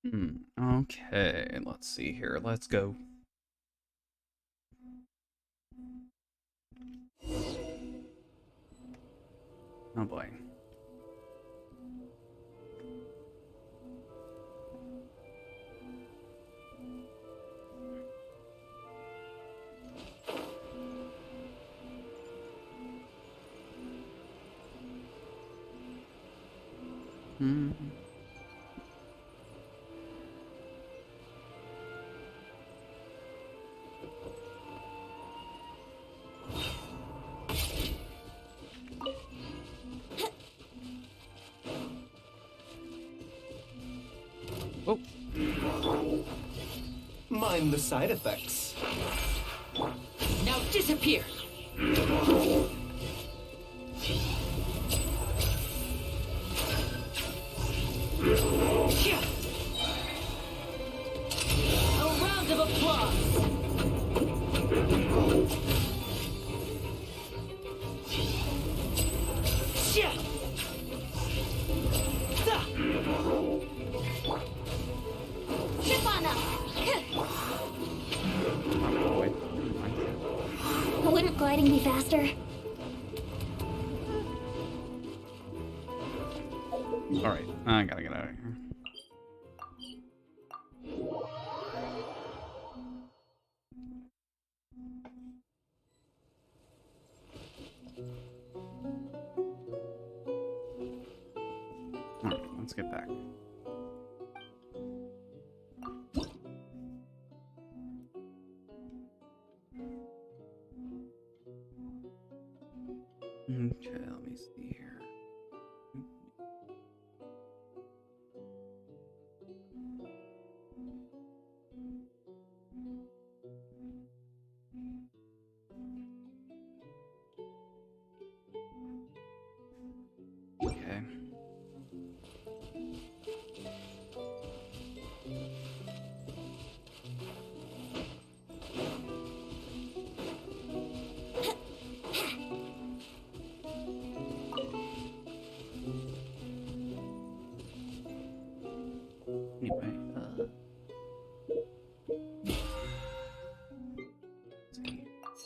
Okay, let's see here. Let's go. Oh boy. Hmm. Oh. Mind the side effects. Now disappear! A round of applause! Chip on up! Oh boy. Wouldn't gliding be faster? Alright, I gotta get out of here. Alright, let's get back. Okay, let me see here. Okay. Anyway, let's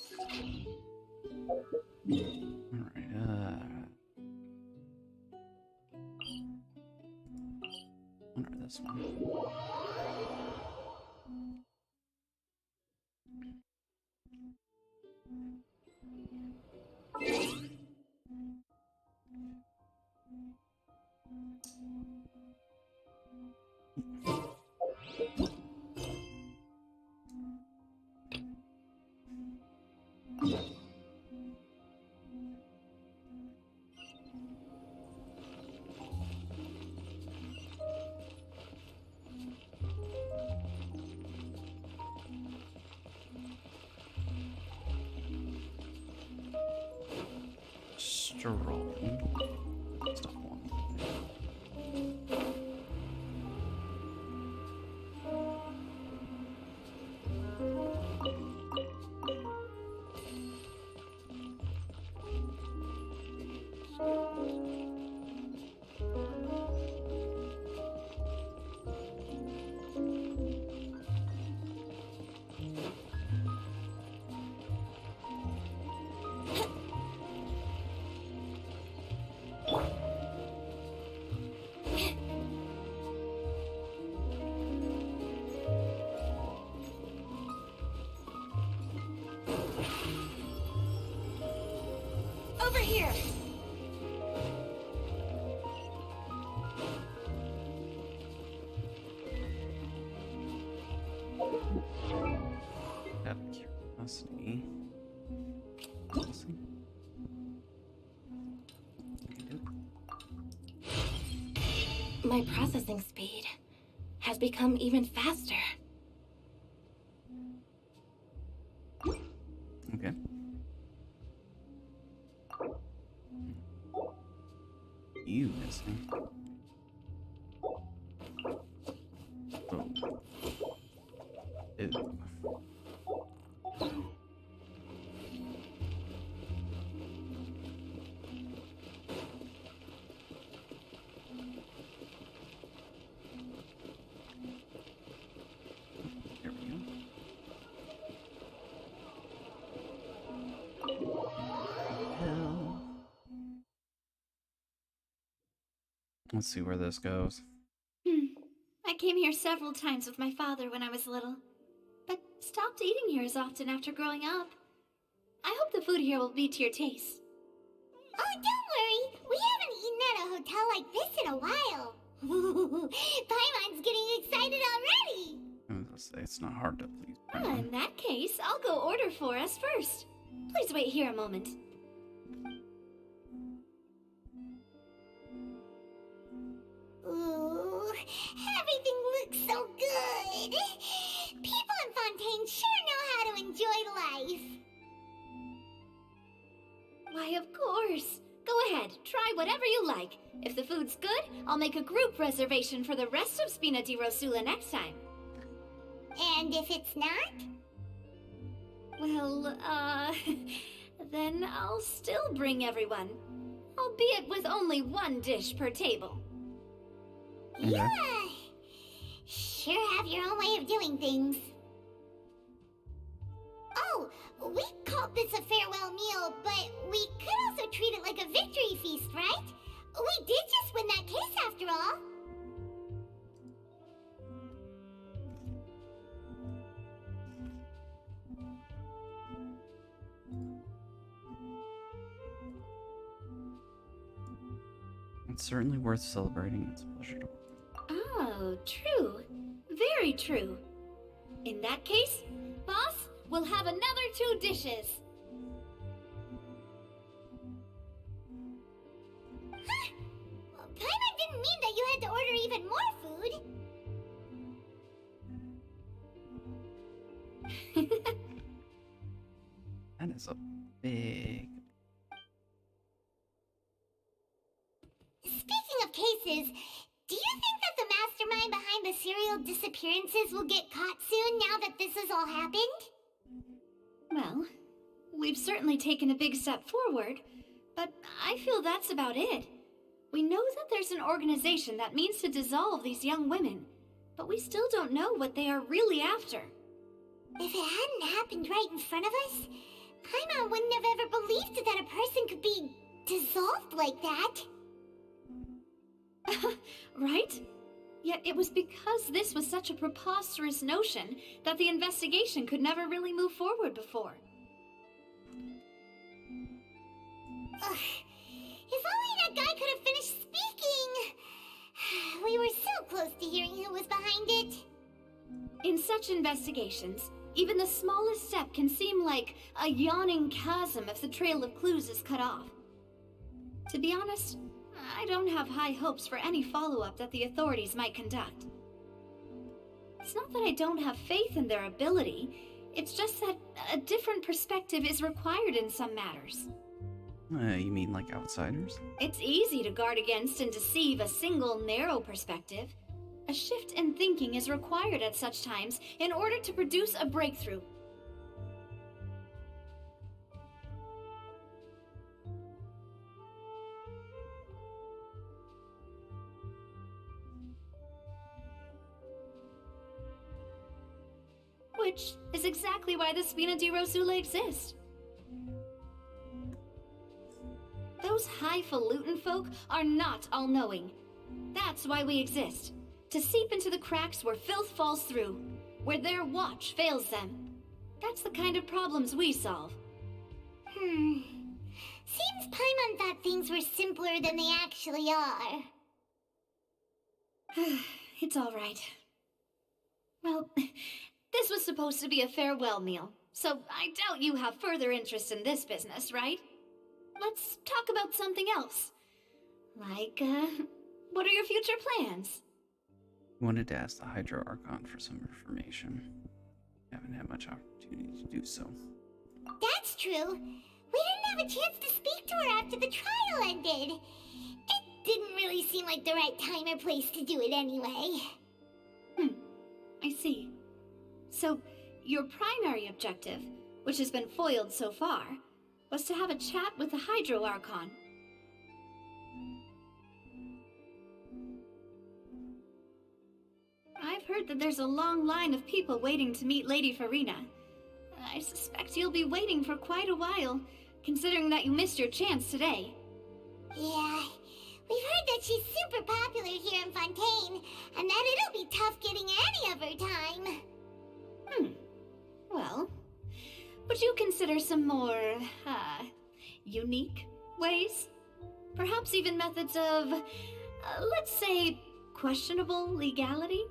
see. Alright, wonder this one. Stroll. Stuff one. Over here! Out of curiosity. Let's see. I can do it. My processing speed has become even faster. Okay. You missing. Oh. Ew. Let's see where this goes. I came here several times with my father when I was little, but stopped eating here as often after growing up. I hope the food here will be to your taste. Oh, don't worry. We haven't eaten at a hotel like this in a while. Paimon's getting excited already. I was gonna say, it's not hard to please. In that case, I'll go order for us first. Please wait here a moment. Ooh, everything looks so good. People in Fontaine sure know how to enjoy life. Why, of course. Go ahead, try whatever you like. If the food's good, I'll make a group reservation for the rest of Spina di Rosula next time. And if it's not? Well, then I'll still bring everyone. Albeit with only one dish per table. Okay. Yeah. Sure have your own way of doing things. Oh, we called this a farewell meal, but we could also treat it like a victory feast, right? We did just win that case after all. It's certainly worth celebrating. It's a pleasure to. Oh, true. Very true. In that case, boss, we'll have another 2 dishes. Huh? Paimon didn't mean that you had to order even more food. That is a big. Speaking of cases, do you think that the mastermind behind the serial disappearances will get caught soon now that this has all happened? Well, we've certainly taken a big step forward, but I feel that's about it. We know that there's an organization that means to dissolve these young women, but we still don't know what they are really after. If it hadn't happened right in front of us, Paimon wouldn't have ever believed that a person could be dissolved like that. Right? Yet it was because this was such a preposterous notion that the investigation could never really move forward before. Ugh. If only that guy could have finished speaking! We were so close to hearing who was behind it. In such investigations, even the smallest step can seem like a yawning chasm if the trail of clues is cut off. To be honest, I don't have high hopes for any follow-up that the authorities might conduct. It's not that I don't have faith in their ability, it's just that a different perspective is required in some matters. You mean like outsiders? It's easy to guard against and deceive a single narrow perspective. A shift in thinking is required at such times in order to produce a breakthrough. Which is exactly why the Spina di Rosula exist. Those highfalutin folk are not all-knowing. That's why we exist. To seep into the cracks where filth falls through, where their watch fails them. That's the kind of problems we solve. Seems Paimon thought things were simpler than they actually are. It's all right. Well, this was supposed to be a farewell meal, so I doubt you have further interest in this business, right? Let's talk about something else. Like, what are your future plans? Wanted to ask the Hydro Archon for some information. Haven't had much opportunity to do so. That's true. We didn't have a chance to speak to her after the trial ended. It didn't really seem like the right time or place to do it anyway. I see. So, your primary objective, which has been foiled so far, was to have a chat with the Hydro Archon. I've heard that there's a long line of people waiting to meet Lady Farina. I suspect you'll be waiting for quite a while, considering that you missed your chance today. Yeah, We've heard that she's super popular here in Fontaine, and that it'll be tough getting any of her time. Well, would you consider some more, unique ways? Perhaps even methods of, let's say, questionable legality?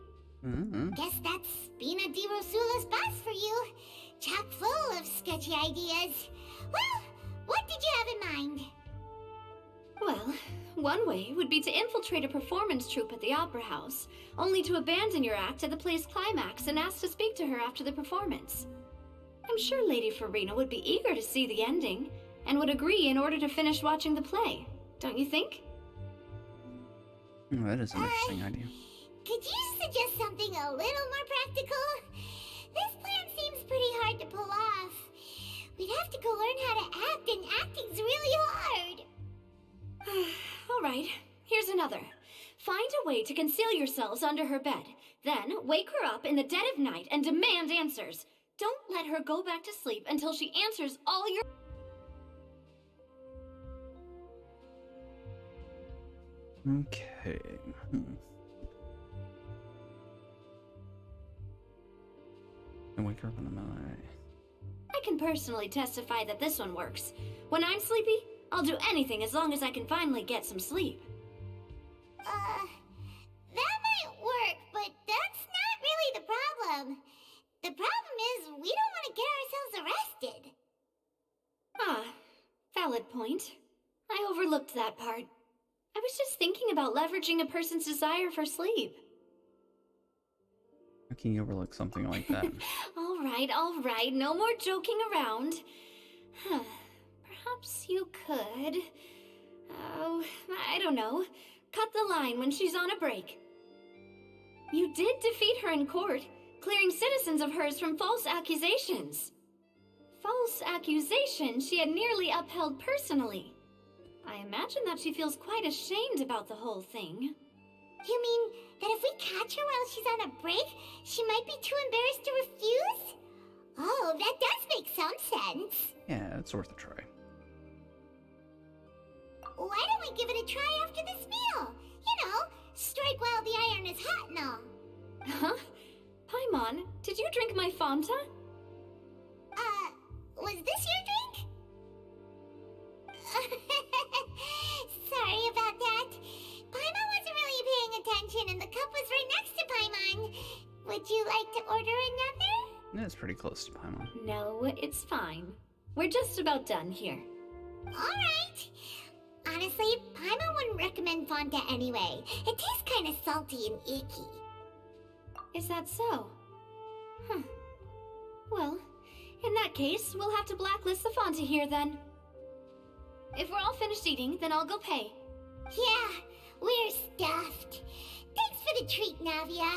Mm-hmm. Guess that's Spina di Rosula's boss for you. Chock full of sketchy ideas. Well, what did you have in mind? Well, one way would be to infiltrate a performance troupe at the Opera House, only to abandon your act at the play's climax and ask to speak to her after the performance. I'm sure Lady Farina would be eager to see the ending, and would agree in order to finish watching the play. Don't you think? That is an interesting idea. Could you suggest something a little more practical? This plan seems pretty hard to pull off. We'd have to go learn how to act, and acting's really hard. All right, here's another. Find a way to conceal yourselves under her bed. Then wake her up in the dead of night and demand answers. Don't let her go back to sleep until she answers all your... Okay. And wake her up in the middle of the night. I can personally testify that this one works. When I'm sleepy, I'll do anything as long as I can finally get some sleep. That might work, but that's not really the problem. The problem is we don't want to get ourselves arrested. Ah, valid point. I overlooked that part. I was just thinking about leveraging a person's desire for sleep. How can you overlook something like that? All right, no more joking around. Perhaps you could... Oh, I don't know. Cut the line when she's on a break. You did defeat her in court, clearing citizens of hers from false accusations. False accusations she had nearly upheld personally. I imagine that she feels quite ashamed about the whole thing. You mean that if we catch her while she's on a break, she might be too embarrassed to refuse? Oh, that does make some sense. Yeah, it's worth a try. Why don't we give it a try after this meal? You know, strike while the iron is hot and all. Huh? Paimon, did you drink my Fanta? Was this your drink? Sorry about that. Paimon wasn't really paying attention and the cup was right next to Paimon. Would you like to order another? Yeah, it's pretty close to Paimon. No, it's fine. We're just about done here. Alright. Honestly, Paimon wouldn't recommend Fanta anyway. It tastes kind of salty and icky. Is that so? Huh. Well, in that case, we'll have to blacklist the Fanta here then. If we're all finished eating, then I'll go pay. Yeah, we're stuffed. Thanks for the treat, Navia.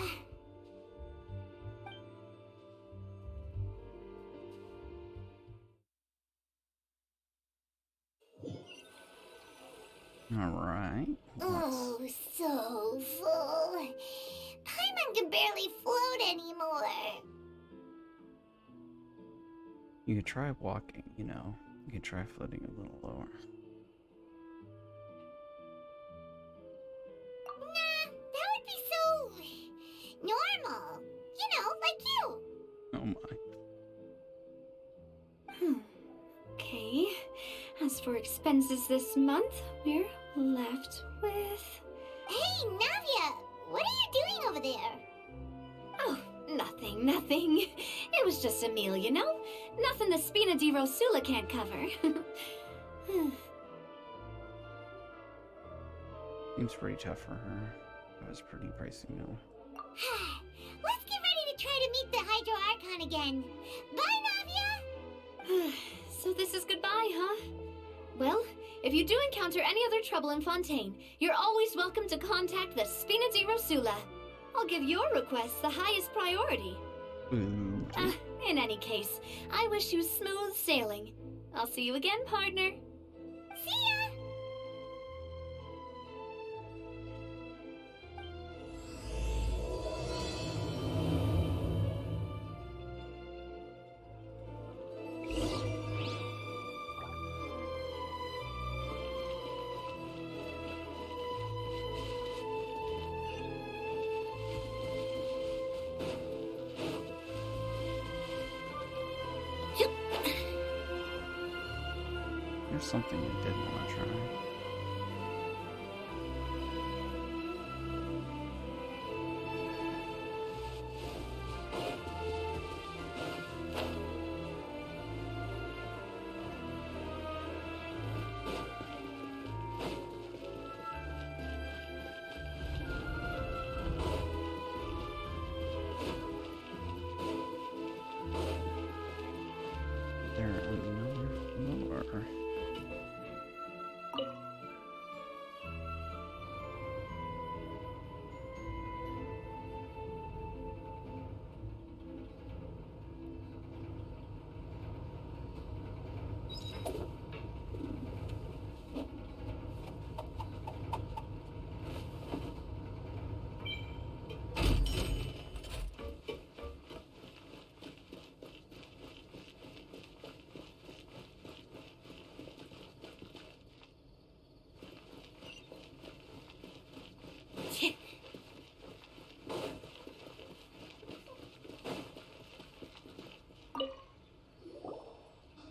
Alright. Oh, so full. Paimon can barely float anymore. You could try walking, you know. You could try floating a little lower. Nah, that would be so... normal. You know, like you. Oh my. Okay. As for expenses this month, we're left with... Hey, Navia, what are you doing over there? Oh, nothing. It was just a meal, you know? Nothing the Spina di Rosula can't cover. Seems pretty tough for her. That was a pretty pricey meal. Let's get ready to try to meet the Hydro Archon again. Bye, Navia! So this is goodbye, huh? Well, if you do encounter any other trouble in Fontaine, you're always welcome to contact the Spina di Rosula. I'll give your request the highest priority. Ooh. In any case, I wish you smooth sailing. I'll see you again, partner. See ya! There's something I did want to try. There another more.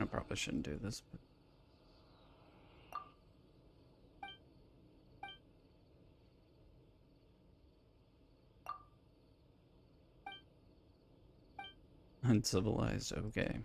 I probably shouldn't do this, but uncivilized, okay.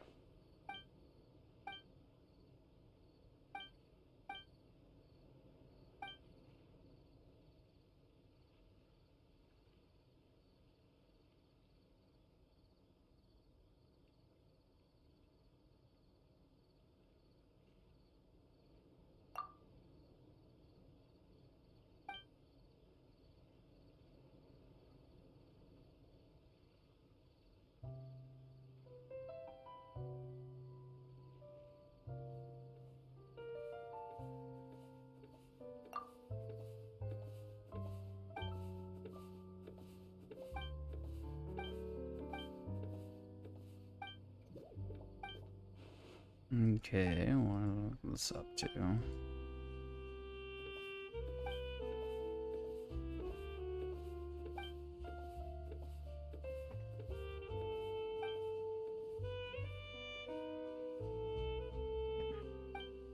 Okay, I want to look this up too.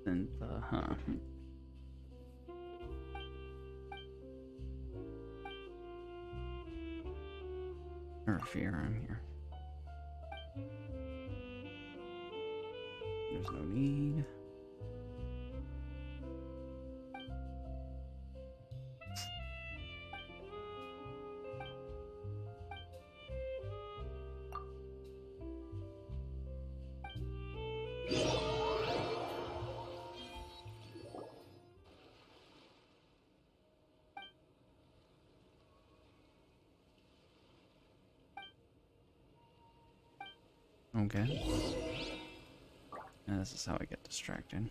And or fear I'm here. There's no need. Okay. And this is how I get distracted.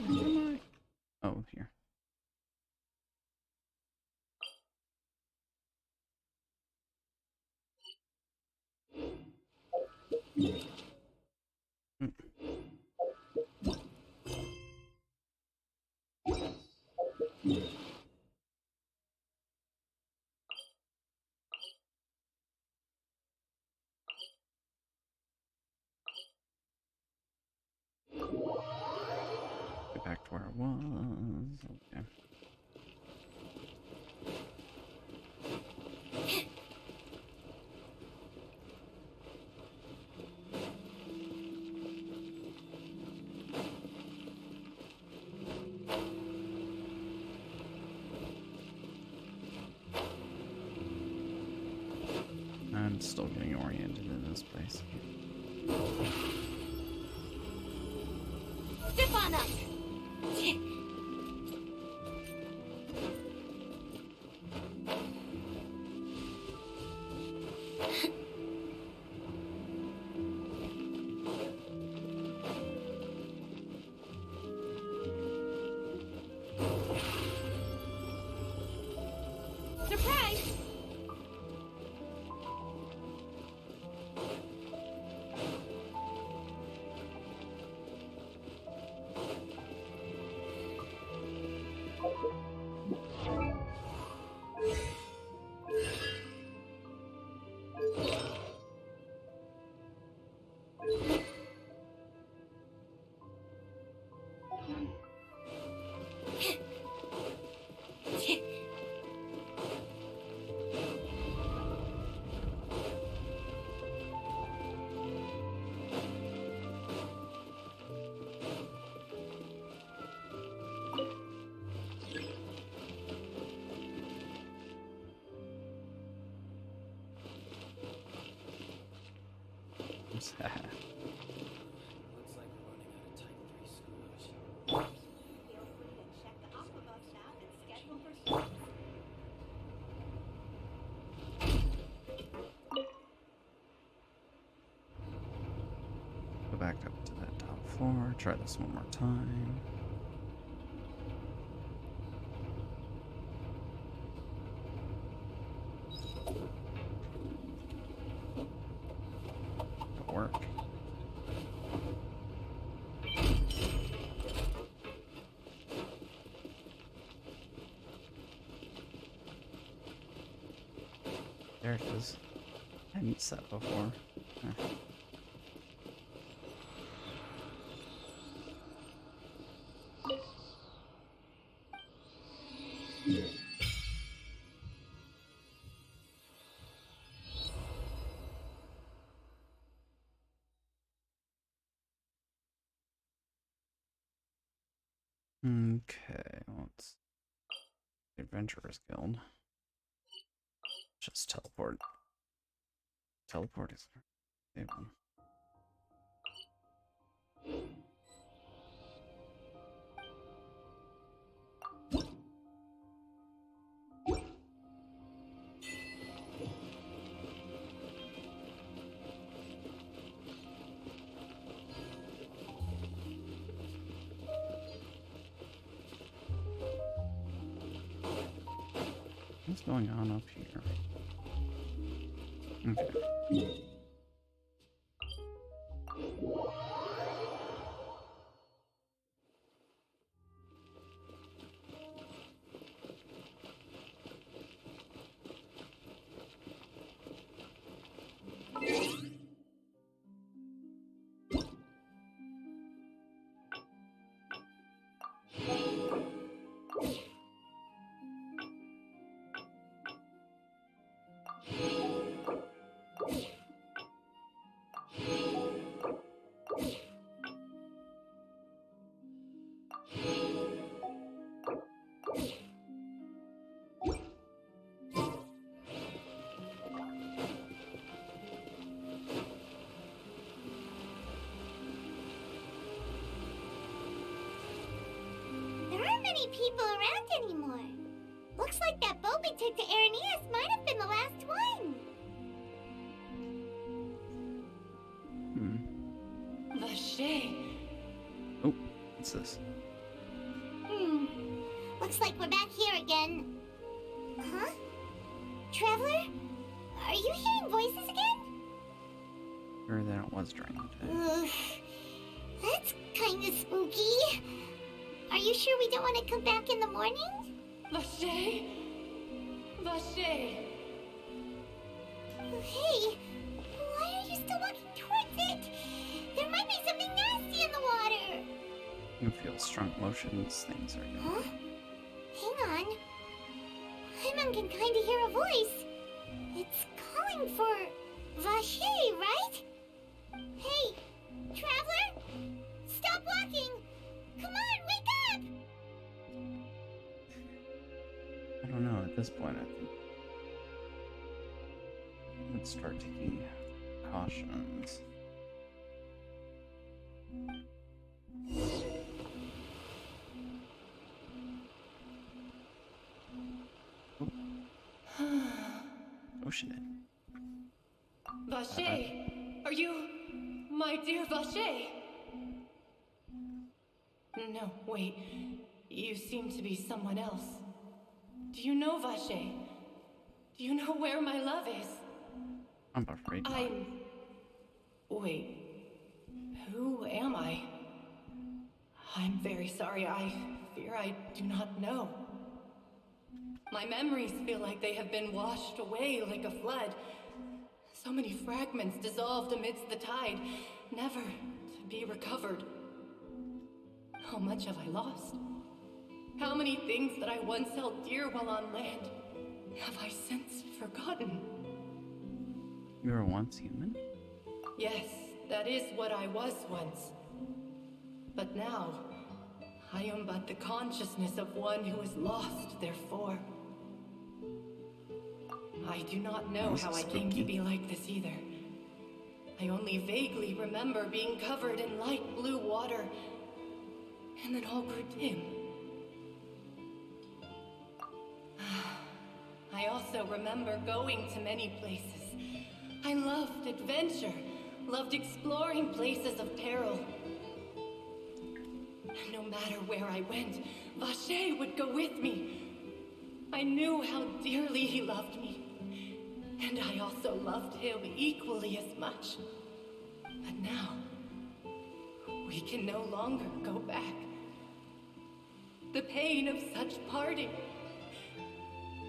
Where am I? Oh, here. Hmm. Get back to where I was. Okay. I'm still getting oriented in this place. Step on up! Surprise! Looks like we're running out of Type 3 screws. Feel free to check the Aquabot staff and schedule for service. Go back up to that top floor. Try this one more time. It'll work. There it is. I hadn't set before. Okay, well, it's the Adventurers Guild. Just teleport. Teleport is stable. What's going on up here? Okay. There aren't many people around anymore. Looks like that boat we took to Araneas might have been the last one. Vache. Oh, what's this? Looks like we're back here again. Huh? Traveler? Are you hearing voices again? Or that it was during the day. Ugh. That's kinda spooky. Are you sure we don't want to come back in the morning? Vache. Vache. Hey, why are you still walking towards it? There might be something nasty in the water. You feel strong emotions, things are going. Huh? Hang on. Paimon can kinda hear a voice. It's calling for Vache, right? Hey, traveler? Stop walking! Come on, wake up! I don't know, at this point I think let's start taking cautions. Oh shit. Vache. Are you my dear Vache? No, wait. You seem to be someone else. Do you know Vache? Do you know where my love is? I'm afraid not. Wait. Who am I? I'm very sorry. I fear I do not know. My memories feel like they have been washed away like a flood. So many fragments dissolved amidst the tide, never to be recovered. How much have I lost? How many things that I once held dear while on land have I since forgotten? You were once human? Yes, that is what I was once. But now, I am but the consciousness of one who is lost, therefore. I do not know how I came to be like this either. I only vaguely remember being covered in light blue water, and then all grew dim. I also remember going to many places. I loved adventure, loved exploring places of peril. And no matter where I went, Vacher would go with me. I knew how dearly he loved me. And I also loved him equally as much. But now, we can no longer go back. The pain of such parting.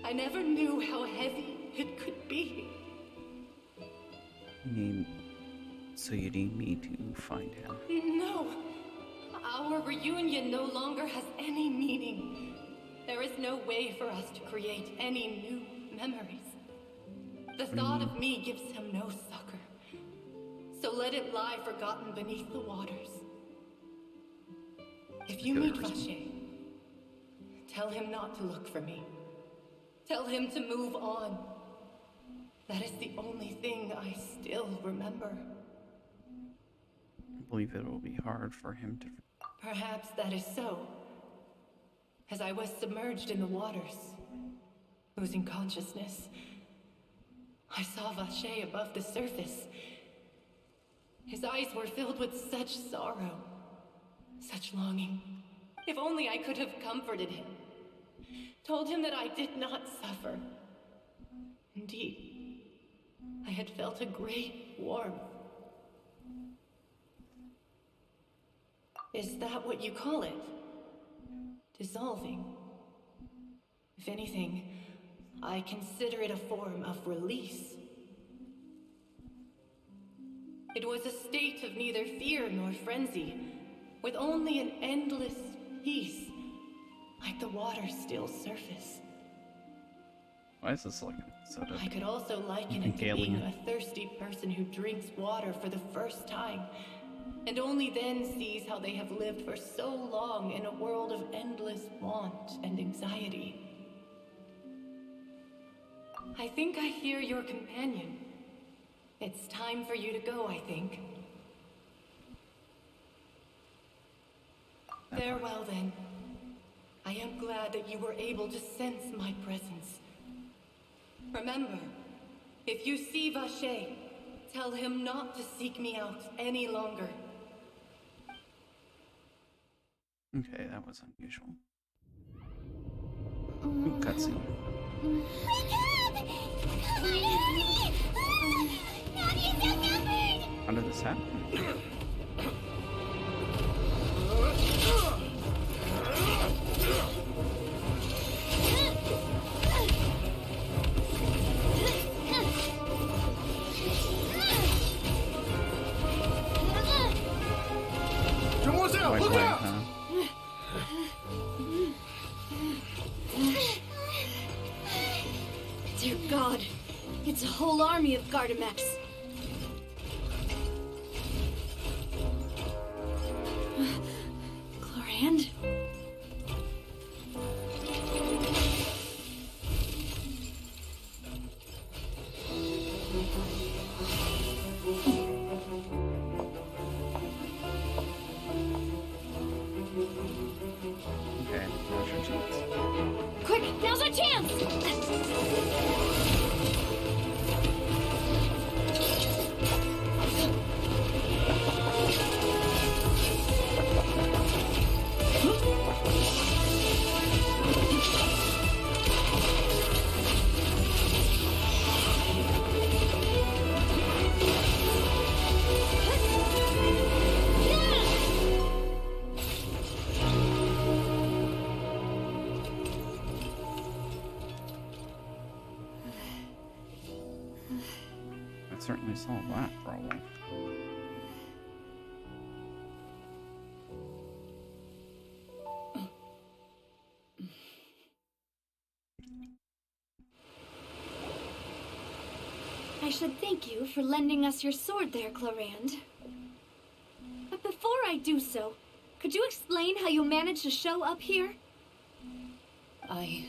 I never knew how heavy it could be. So you need me to find him? No. Our reunion no longer has any meaning. There is no way for us to create any new memories. The thought of me gives him no succor. So let it lie forgotten beneath the waters. If you meet Vacher, tell him not to look for me. Tell him to move on. That is the only thing I still remember. I believe it will be hard for him to... Perhaps that is so. As I was submerged in the waters, losing consciousness, I saw Vacher above the surface. His eyes were filled with such sorrow, such longing. If only I could have comforted him, told him that I did not suffer. Indeed, I had felt a great warmth. Is that what you call it? Dissolving? If anything, I consider it a form of release. It was a state of neither fear nor frenzy, with only an endless peace, like the water's still surface. Why is this like sort of... I could also liken it to being a thirsty person who drinks water for the first time, and only then sees how they have lived for so long in a world of endless want and anxiety. I think I hear your companion. It's time for you to go, I think. Farewell, then. I am glad that you were able to sense my presence. Remember, if you see Vacher, tell him not to seek me out any longer. Okay, that was unusual. Ooh, cutscene. How did this happen? Look out! Dear God, it's a whole army of Gardamex. Chlorand? Okay, now's your chance. Quick, now's our chance! I certainly saw that problem. I should thank you for lending us your sword there, Clarand. But before I do so, could you explain how you managed to show up here? I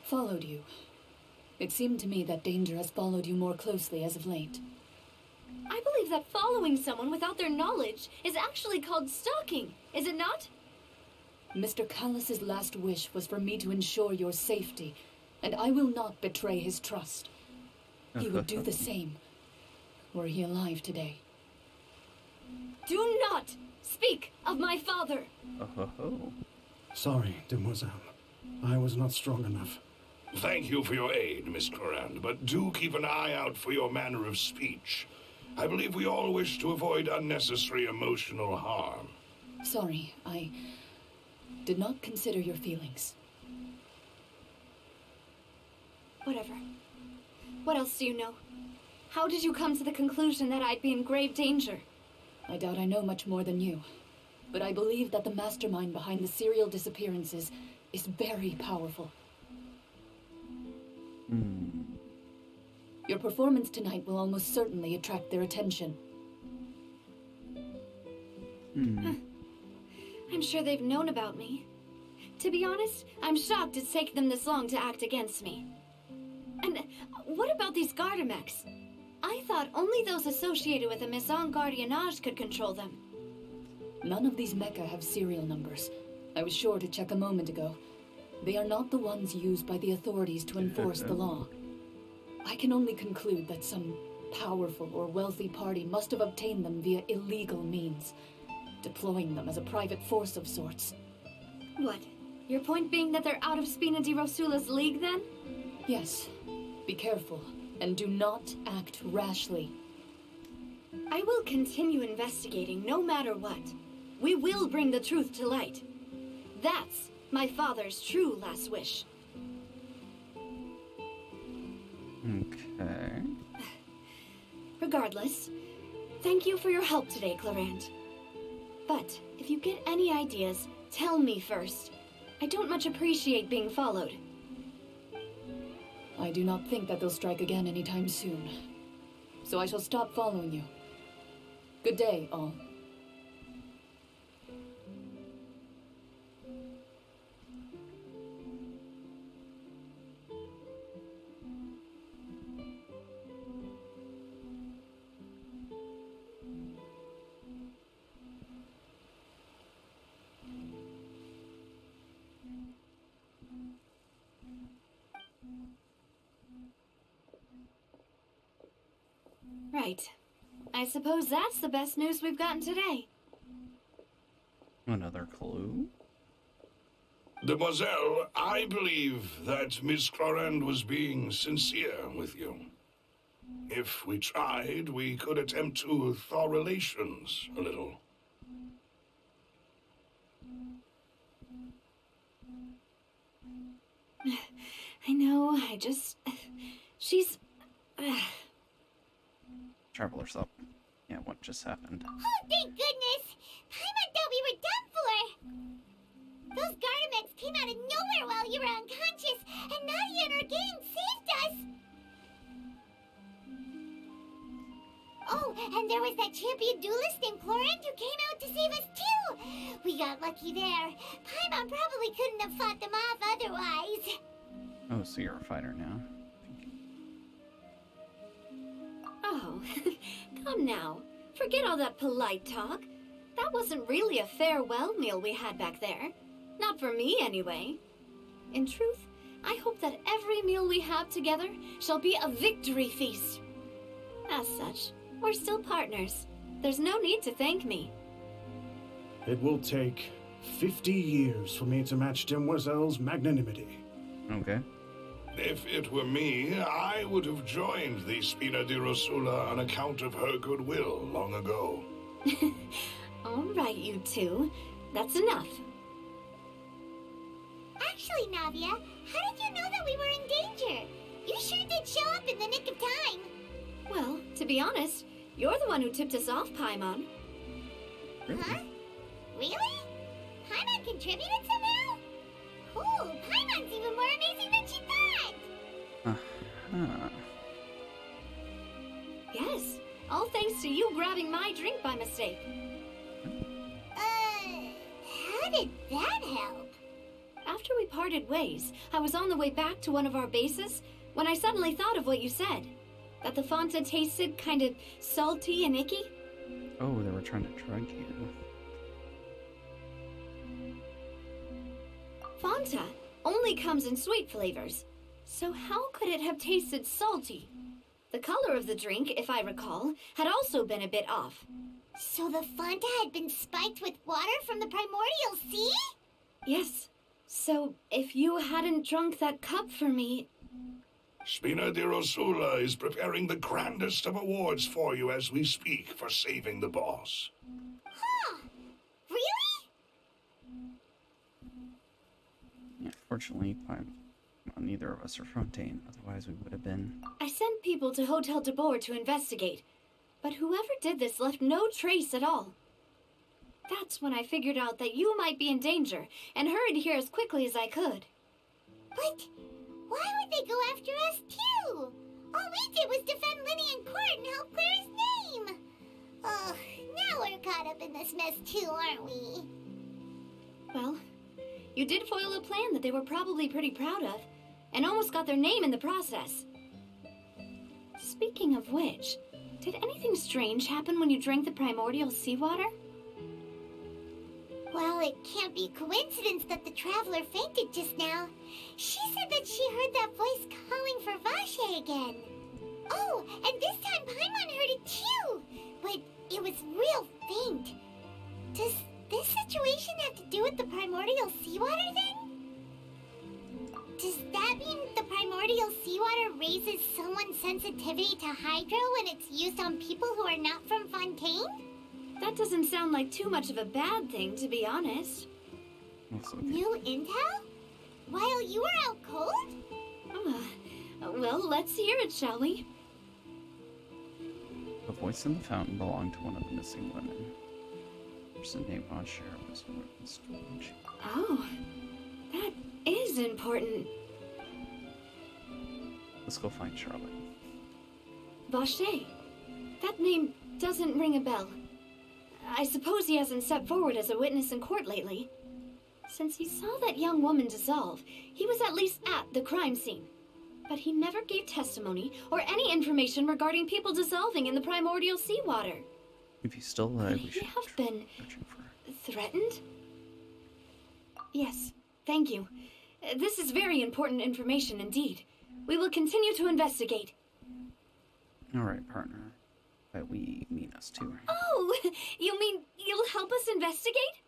followed you. It seemed to me that danger has followed you more closely as of late. I believe that following someone without their knowledge is actually called stalking, is it not? Mr. Callus's last wish was for me to ensure your safety, and I will not betray his trust. He would do the same, were he alive today. Do not speak of my father! Oh. Sorry, Demoiselle. I was not strong enough. Thank you for your aid, Miss Corand, but do keep an eye out for your manner of speech. I believe we all wish to avoid unnecessary emotional harm. Sorry, I did not consider your feelings. Whatever. What else do you know? How did you come to the conclusion that I'd be in grave danger? I doubt I know much more than you, but I believe that the mastermind behind the serial disappearances is very powerful. Your performance tonight will almost certainly attract their attention. I'm sure they've known about me. To be honest, I'm shocked it's taken them this long to act against me. And what about these Gardamex? I thought only those associated with a Maison Gardiennage could control them. None of these mecha have serial numbers. I was sure to check a moment ago. They are not the ones used by the authorities to enforce the law. I can only conclude that some powerful or wealthy party must have obtained them via illegal means, deploying them as a private force of sorts. What? Your point being that they're out of Spina di Rosula's league, then? Yes. Be careful, and do not act rashly. I will continue investigating no matter what. We will bring the truth to light. That's my father's true last wish. Okay. Regardless, thank you for your help today, Clarand. But if you get any ideas, tell me first. I don't much appreciate being followed. I do not think that they'll strike again anytime soon. So I shall stop following you. Good day, all. Right. I suppose that's the best news we've gotten today. Another clue? Demoiselle, I believe that Miss Corand was being sincere with you. If we tried, we could attempt to thaw relations a little. I know, she's... Traveler's up. Yeah, what just happened? Oh, thank goodness! Paimon thought we were done for! Those Gardamex came out of nowhere while you were unconscious, and Nadia and her gang saved us! Oh, and there was that champion duelist named Clarand who came out to save us too! We got lucky there. Paimon probably couldn't have fought them off otherwise. Oh, so you're a fighter now. Oh, come now. Forget all that polite talk. That wasn't really a farewell meal we had back there. Not for me, anyway. In truth, I hope that every meal we have together shall be a victory feast. As such, we're still partners. There's no need to thank me. It will take 50 years for me to match Demoiselle's magnanimity. Okay. If it were me, I would have joined the Spina di Rosula on account of her goodwill long ago. All right, you two. That's enough. Actually, Navia, how did you know that we were in danger? You sure did show up in the nick of time. Well, to be honest, you're the one who tipped us off, Paimon. Huh? Really? Paimon contributed somehow? Cool, Paimon's even more amazing than she thought! to you grabbing my drink by mistake. How did that help? After we parted ways, I was on the way back to one of our bases when I suddenly thought of what you said. That the Fanta tasted kind of salty and icky. Oh, they were trying to drug you. Fanta only comes in sweet flavors. So how could it have tasted salty? The color of the drink, if I recall, had also been a bit off. So the Fanta had been spiked with water from the primordial sea? Yes. So if you hadn't drunk that cup for me... Spina di Rosula is preparing the grandest of awards for you as we speak for saving the boss. Huh. Really? Yeah, fortunately, well, neither of us are Fontaine, otherwise we would have been. I sent people to Hotel de Boer to investigate, but whoever did this left no trace at all. That's when I figured out that you might be in danger, and hurried here as quickly as I could. But why would they go after us too? All we did was defend Linny in court and help clear his name. Ugh, now we're caught up in this mess too, aren't we? Well, you did foil a plan that they were probably pretty proud of, and almost got their name in the process. Speaking of which, did anything strange happen when you drank the primordial seawater? Well, it can't be coincidence that the traveler fainted just now. She said that she heard that voice calling for Vache again. Oh, and this time Paimon heard it too, but it was real faint. Does this situation have to do with the primordial seawater then? Does that mean the primordial seawater raises someone's sensitivity to hydro when it's used on people who are not from Fontaine? That doesn't sound like too much of a bad thing, to be honest. Also, New intel? While you were out cold? Well, let's hear it, shall we? the voice in the fountain belonged to one of the missing women. The person named Asher was strange. Oh, that is important. Let's go find Charlotte. Vache. That name doesn't ring a bell. I suppose he hasn't stepped forward as a witness in court lately. Since he saw that young woman dissolve, he was at least at the crime scene. But he never gave testimony or any information regarding people dissolving in the primordial seawater. If he's still alive, Could we he should have been searching for. threatened? Yes, thank you. This is very important information indeed. We will continue to investigate. All right, partner. But we mean us too, right? Oh, you mean you'll help us investigate?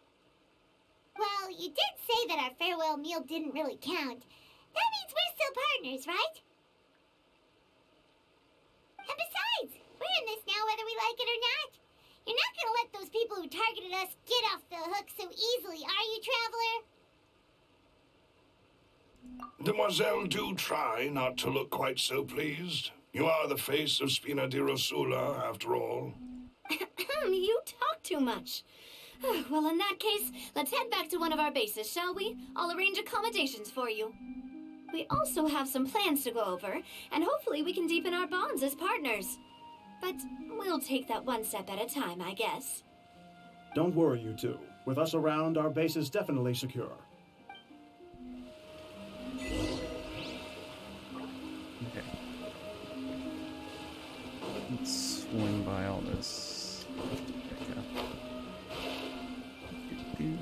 Well, you did say that our farewell meal didn't really count. That means we're still partners, right? And besides, we're in this now whether we like it or not. You're not gonna let those people who targeted us get off the hook so easily, are you, Traveler? Demoiselle, do try not to look quite so pleased. You are the face of Spina di Rosula, after all. You talk too much. Well, in that case, let's head back to one of our bases, shall we? I'll arrange accommodations for you. We also have some plans to go over, and hopefully we can deepen our bonds as partners. But we'll take that one step at a time, I guess. Don't worry, you two. With us around, our base is definitely secure. Okay. Let's swing by all this. Pick up. Doo-doo.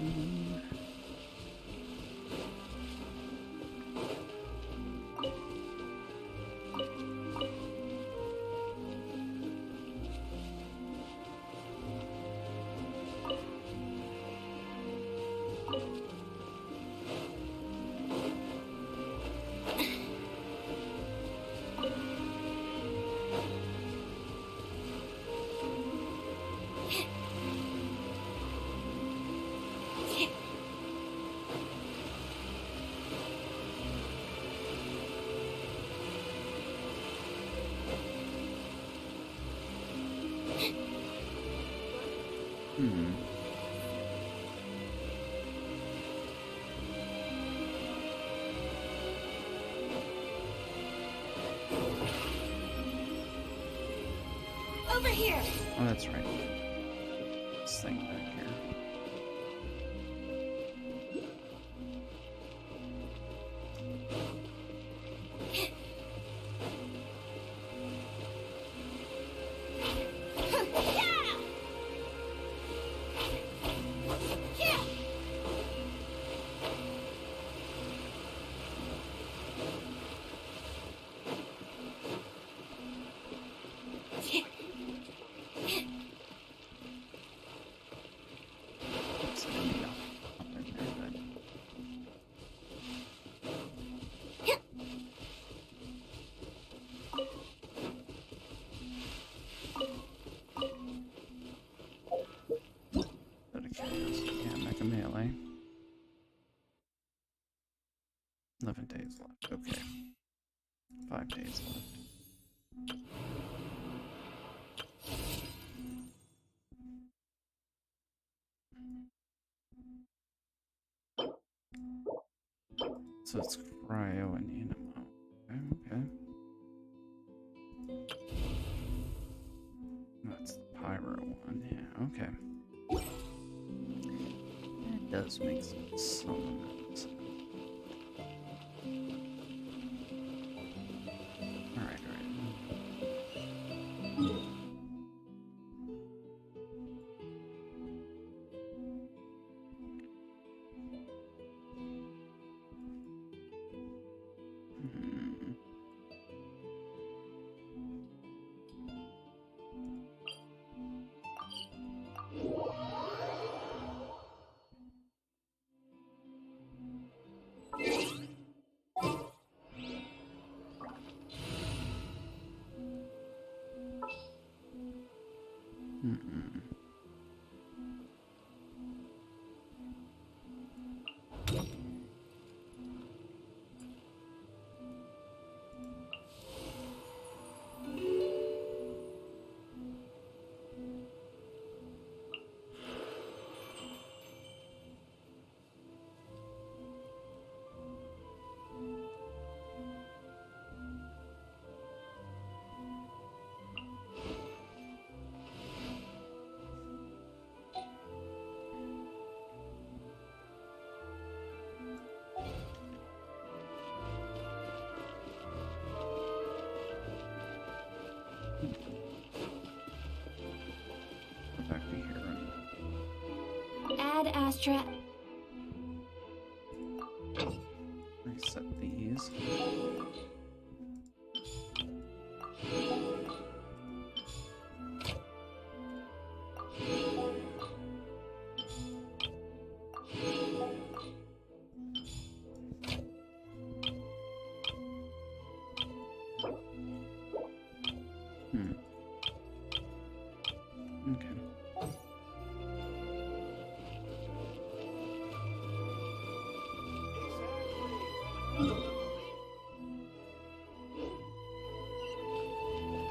Over here! Oh, that's right. This thing back here. Oops, I didn't mean to hop in there, but out of curiosity, yeah, Mecha Melee. 11 days left. Okay. 5 days left. So it's cryo and animo. Okay. That's the pyro one. Yeah. Okay. That does make some amount of sense. All right. Hmm. Mm-mm. Go back to here and Add Astra. reset these. Hmm. Okay.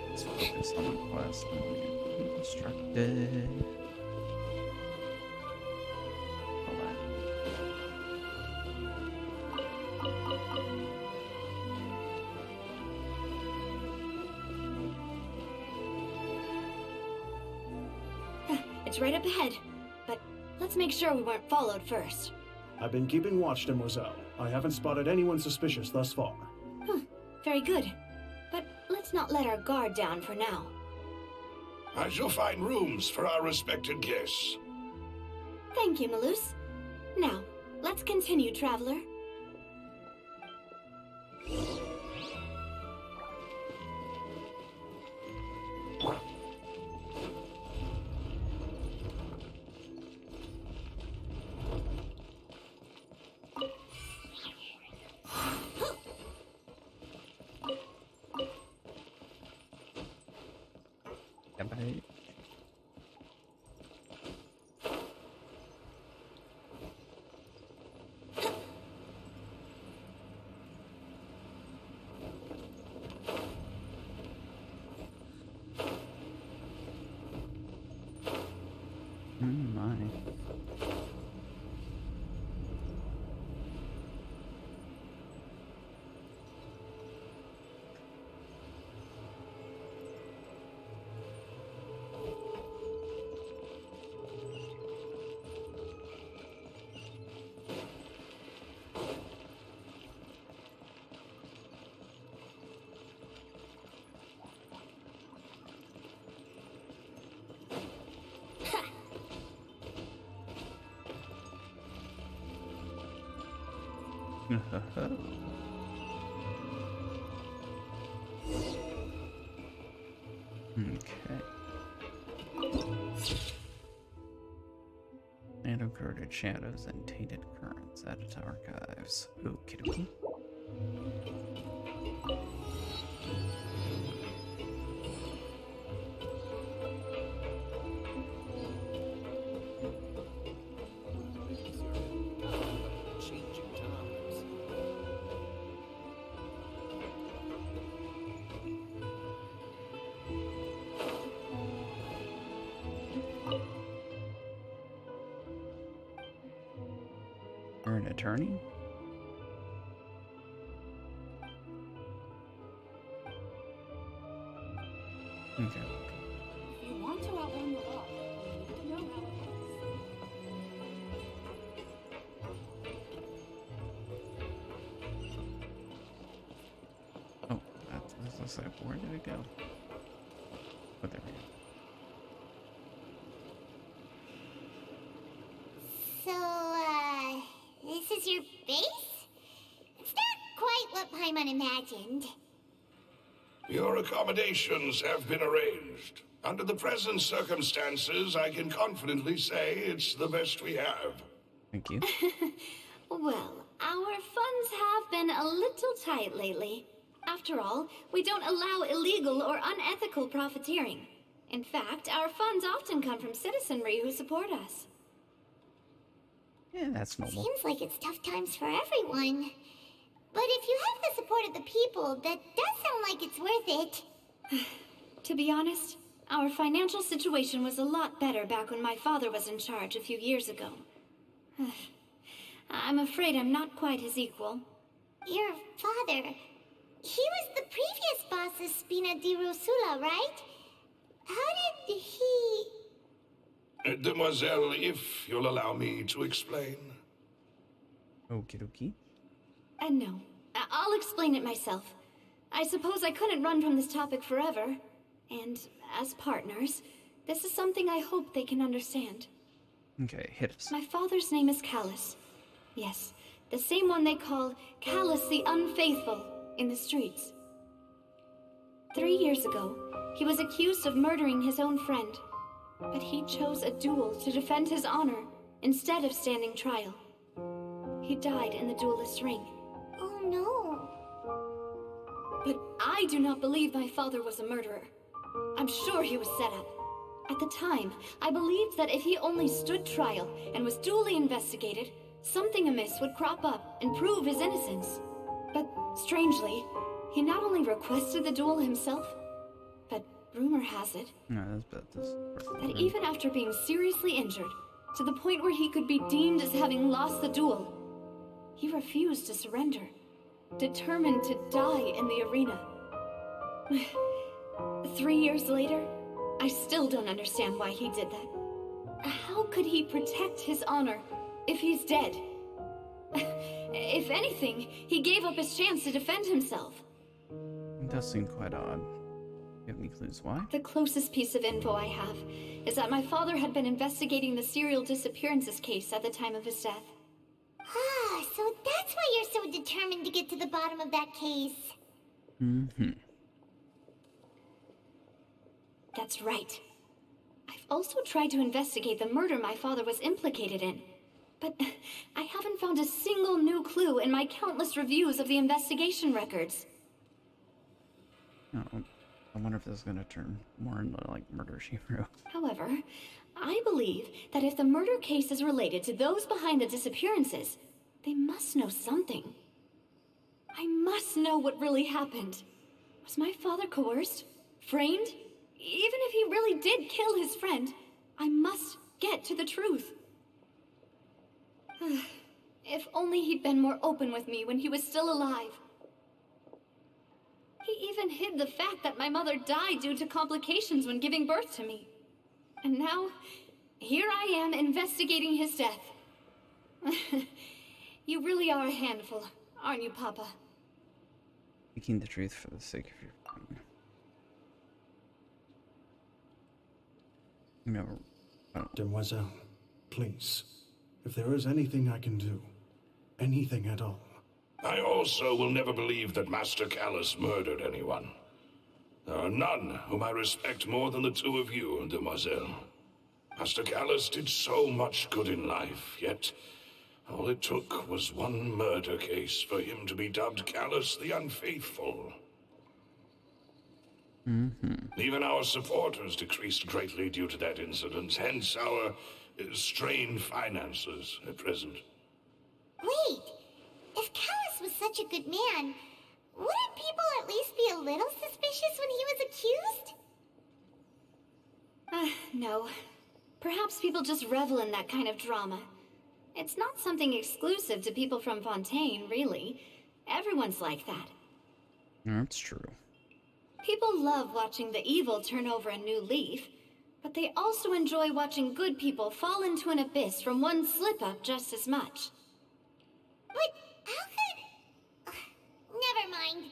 Let's focus on the quest and get distracted. Hold on. It's right up ahead, but let's make sure we weren't followed first. I've been keeping watch, Demoiselle. I haven't spotted anyone suspicious thus far. Very good. But let's not let our guard down for now. I shall find rooms for our respected guests. Thank you, Malus. Now, let's continue, Traveler. Cabaret. Okay. Nano-coded shadows and tainted currents added to archives. Okie dokie. Changing times. You're an attorney? Okay. If you want to outrun the law, you need to know how it works. Oh, that's like, where did it go? Oh, there we go. So, this is your base? It's not quite what Paimon imagined. Your accommodations have been arranged. Under the present circumstances, I can confidently say it's the best we have. Thank you. Well, our funds have been a little tight lately. After all, we don't allow illegal or unethical profiteering. In fact, our funds often come from citizenry who support us. Yeah, that's normal. Seems like it's tough times for everyone. But if you have the support of the people, that does sound like it's worth it. To be honest, our financial situation was a lot better back when my father was in charge a few years ago. I'm afraid I'm not quite his equal. Your father, he was the previous boss of Spina di Rosula, right? How did he... Demoiselle, if you'll allow me to explain. Okie dokie. No, I'll explain it myself. I suppose I couldn't run from this topic forever. And as partners, this is something I hope they can understand. Okay, hit us. My father's name is Callus. Yes, the same one they call Callus the Unfaithful in the streets. 3 years ago, he was accused of murdering his own friend. But he chose a duel to defend his honor instead of standing trial. He died in the duelist's ring. Oh no. But I do not believe my father was a murderer. I'm sure he was set up. At the time, I believed that if he only stood trial and was duly investigated, something amiss would crop up and prove his innocence. But strangely, he not only requested the duel himself, but rumor has it No, that's this. that even after being seriously injured, to the point where he could be deemed as having lost the duel, he refused to surrender, determined to die in the arena. 3 years later, I still don't understand why he did that. How could he protect his honor if he's dead? If anything, he gave up his chance to defend himself. It does seem quite odd. You have any clues why? The closest piece of info I have is that my father had been investigating the serial disappearances case at the time of his death. Ah, so that's why you're so determined to get to the bottom of that case. Mm-hmm. That's right. I've also tried to investigate the murder my father was implicated in, but I haven't found a single new clue in my countless reviews of the investigation records. Oh, I wonder if this is going to turn more into like Murder, She Wrote. However, I believe that if the murder case is related to those behind the disappearances, they must know something. I must know what really happened. Was my father coerced? Framed? Even if he really did kill his friend, I must get to the truth. If only he'd been more open with me when he was still alive. He even hid the fact that my mother died due to complications when giving birth to me. And now, here I am investigating his death. You really are a handful, aren't you, Papa? Speaking the truth for the sake of your family. No, I don't. Demoiselle, please, if there is anything I can do, anything at all, I also will never believe that Master Callus murdered anyone. There are none whom I respect more than the two of you, demoiselle. Master Callus did so much good in life, yet all it took was one murder case for him to be dubbed Callus the Unfaithful. Even our supporters decreased greatly due to that incident, hence our strained finances at present. Wait, if Callus was such a good man, wouldn't people at least be a little suspicious when he was accused? No. Perhaps people just revel in that kind of drama. It's not something exclusive to people from Fontaine, really. Everyone's like that. That's true. People love watching the evil turn over a new leaf, but they also enjoy watching good people fall into an abyss from one slip-up just as much. But how could... Never mind.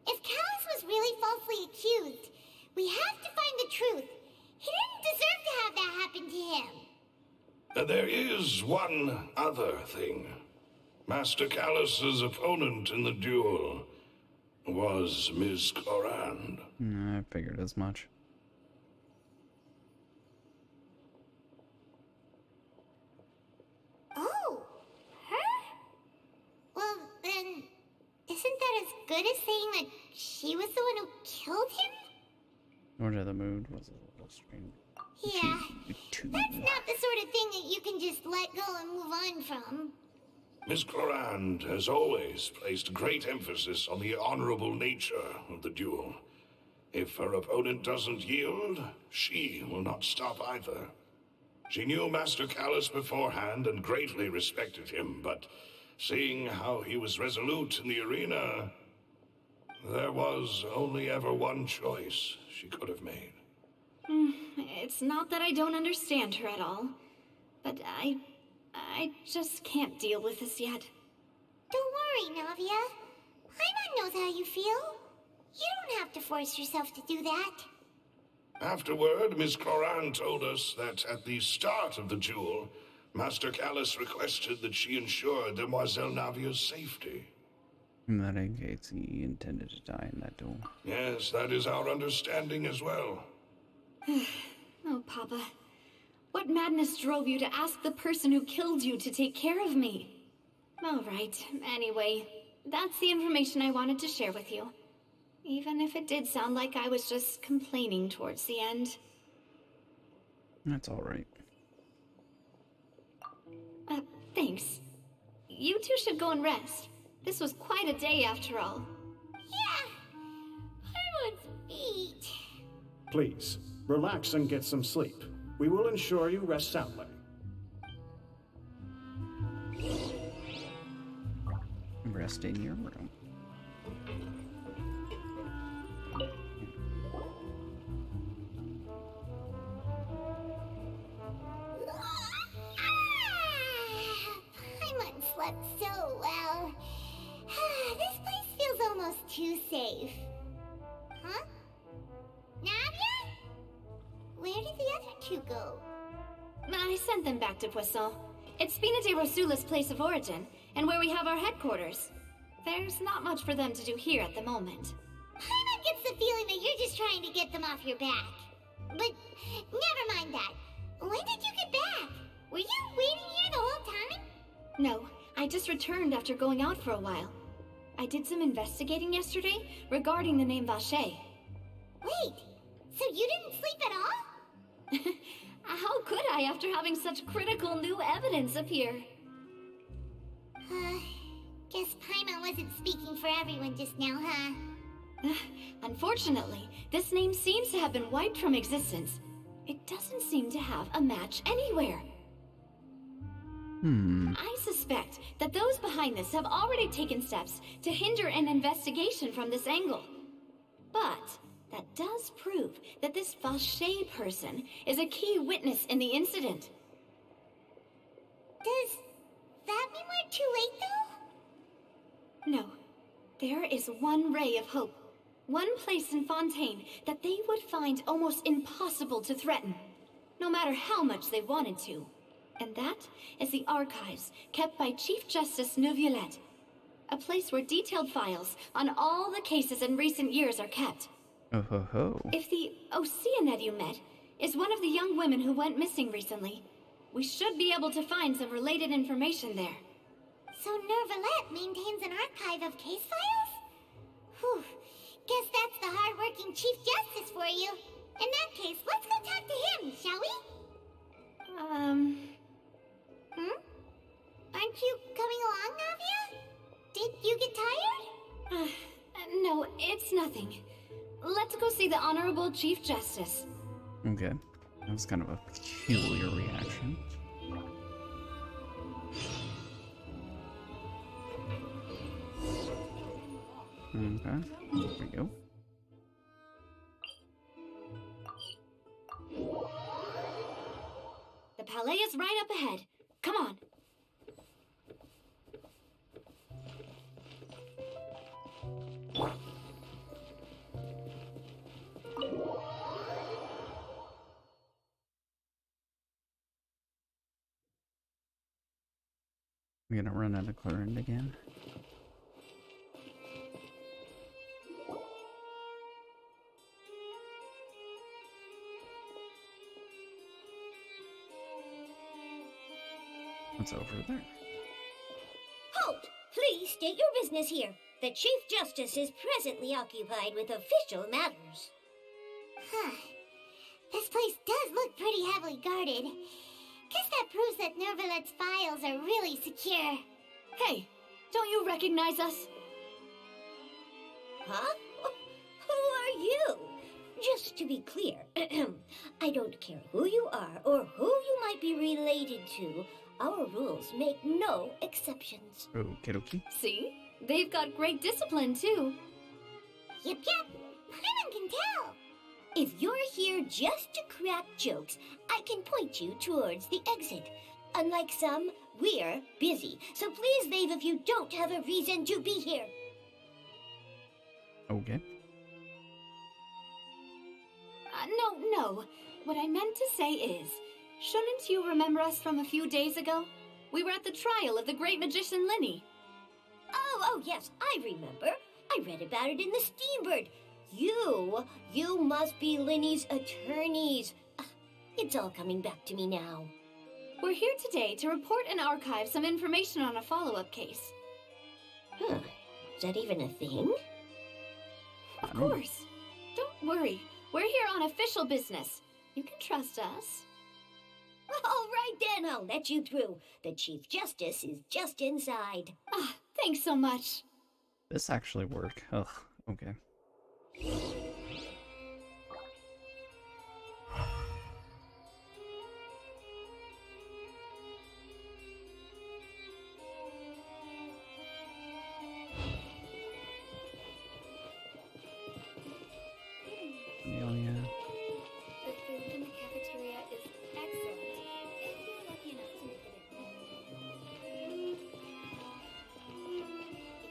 If Callus was really falsely accused, we have to find the truth. He didn't deserve to have that happen to him. There is one other thing. Master Callus's opponent in the duel was Ms. Clorand. I figured as much. Oh, her? Well, then, isn't that as good as saying that she was the one who killed him? Order of the Mood was a little strange. Yeah, that's not the sort of thing that you can just let go and move on from. Miss Clorand has always placed great emphasis on the honorable nature of the duel. If her opponent doesn't yield, she will not stop either. She knew Master Callus beforehand and greatly respected him, but seeing how he was resolute in the arena, there was only ever one choice she could have made. It's not that I don't understand her at all, but I just can't deal with this yet. Don't worry, Navia. Paimon knows how you feel. You don't have to force yourself to do that. Afterward, Miss Clorand told us that at the start of the duel, Master Callus requested that she ensure Demoiselle Navia's safety. And that indicates he intended to die in that duel. Yes, that is our understanding as well. Oh, Papa. What madness drove you to ask the person who killed you to take care of me? All right, anyway, that's the information I wanted to share with you. Even if it did sound like I was just complaining towards the end. That's all right. Thanks. You two should go and rest. This was quite a day after all. Yeah, Paimon's beat. Please, relax and get some sleep. We will ensure you rest soundly. Rest in your room. Paimon slept so well. This place feels almost too safe. Huh? Navia? Where did the other two go? I sent them back to Poisson. It's Spina de Rosula's place of origin, and where we have our headquarters. There's not much for them to do here at the moment. Paimon gets the feeling that you're just trying to get them off your back. But never mind that. When did you get back? Were you waiting here the whole time? No, I just returned after going out for a while. I did some investigating yesterday regarding the name Vacher. Wait, so you didn't sleep at all? How could I after having such critical new evidence appear? Guess Paimon wasn't speaking for everyone just now, huh? Unfortunately, this name seems to have been wiped from existence. It doesn't seem to have a match anywhere. I suspect that those behind this have already taken steps to hinder an investigation from this angle. But that does prove that this Vacher person is a key witness in the incident. Does that mean we're too late, though? No. There is one ray of hope. One place in Fontaine that they would find almost impossible to threaten, no matter how much they wanted to. And that is the archives kept by Chief Justice Neuvillette. A place where detailed files on all the cases in recent years are kept. Oh ho ho. If the Oceanid you met is one of the young women who went missing recently, we should be able to find some related information there. So Nervalette maintains an archive of case files? Whew. Guess that's the hard-working Chief Justice for you. In that case, let's go talk to him, shall we? Aren't you coming along, Navia? Did you get tired? No, it's nothing. Let's go see the Honorable Chief Justice. Okay. That was kind of a peculiar reaction. Okay. Here we go. The Palais is right up ahead. Come on. We're gonna run out of current again. What's over there? Halt! Please state your business here. The Chief Justice is presently occupied with official matters. Huh. This place does look pretty heavily guarded. Guess that proves that Nervalette's files are really secure. Hey, don't you recognize us? Huh? Who are you? Just to be clear, I don't care who you are or who you might be related to. Our rules make no exceptions. Okie dokie. See? They've got great discipline, too. Yep. Paimon can tell. If you're here just to crack jokes, I can point you towards the exit. Unlike some, we're busy, so please leave if you don't have a reason to be here. Okay. No. What I meant to say is, shouldn't you remember us from a few days ago? We were at the trial of the great magician Linny. Oh, yes, I remember. I read about it in the Steambird. You must be Linny's attorneys. It's all coming back to me now. We're here today to report and archive some information on a follow-up case. Huh. Is that even a thing? Of course. Don't worry. We're here on official business. You can trust us. All right, then. I'll let you through. The Chief Justice is just inside. Thanks so much. This actually worked. Ugh. Okay. Amelia. The food in the cafeteria is excellent. If you're lucky enough to make it in.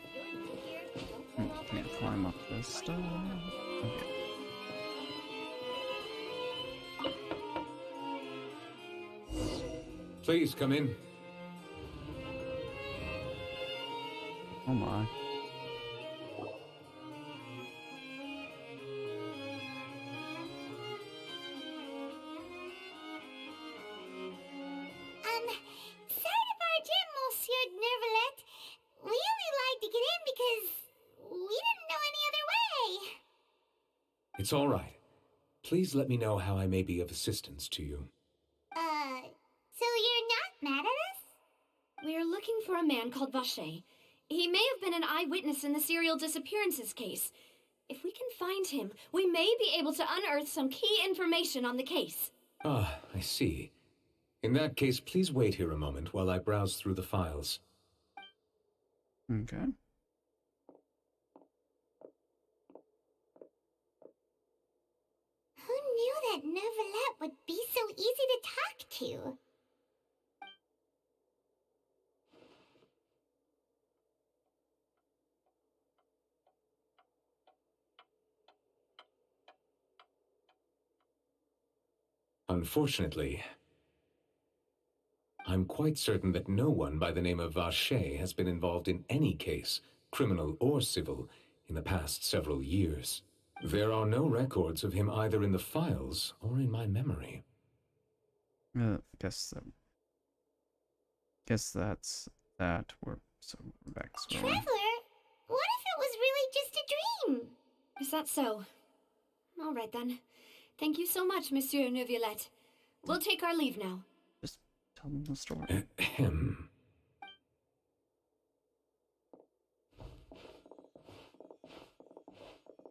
If you're new here, don't run off Can't climb up this stuff. Okay. Please come in. Oh my. Sorry to barge in, Monsieur Nervalette. We only lied to get in because we didn't know any other way. It's all right. Please let me know how I may be of assistance to you. So you're not mad at us? We're looking for a man called Vacher. He may have been an eyewitness in the serial disappearances case. If we can find him, we may be able to unearth some key information on the case. Ah, I see. In that case, please wait here a moment while I browse through the files. Okay. Who knew that Nervalette would be so easy to talk to? Unfortunately, I'm quite certain that no one by the name of Vacher has been involved in any case, criminal or civil, in the past several years. There are no records of him either in the files or in my memory. Guess that's that. We're back scrolling. Traveler, what if it was really just a dream? Is that so? All right then. Thank you so much, Monsieur Neuvillette. We'll take our leave now. Just tell them the story. Ahem.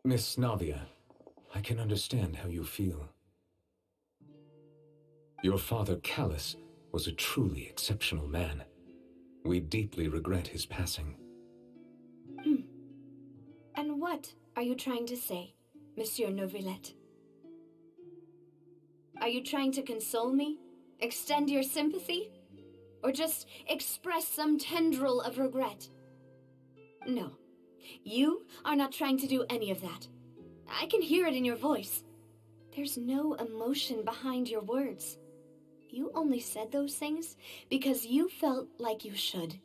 Miss Navia, I can understand how you feel. Your father, Callus, was a truly exceptional man. We deeply regret his passing. And what are you trying to say, Monsieur Neuvillette? Are you trying to console me? Extend your sympathy? Or just express some tendril of regret? No. You are not trying to do any of that. I can hear it in your voice. There's no emotion behind your words. You only said those things because you felt like you should.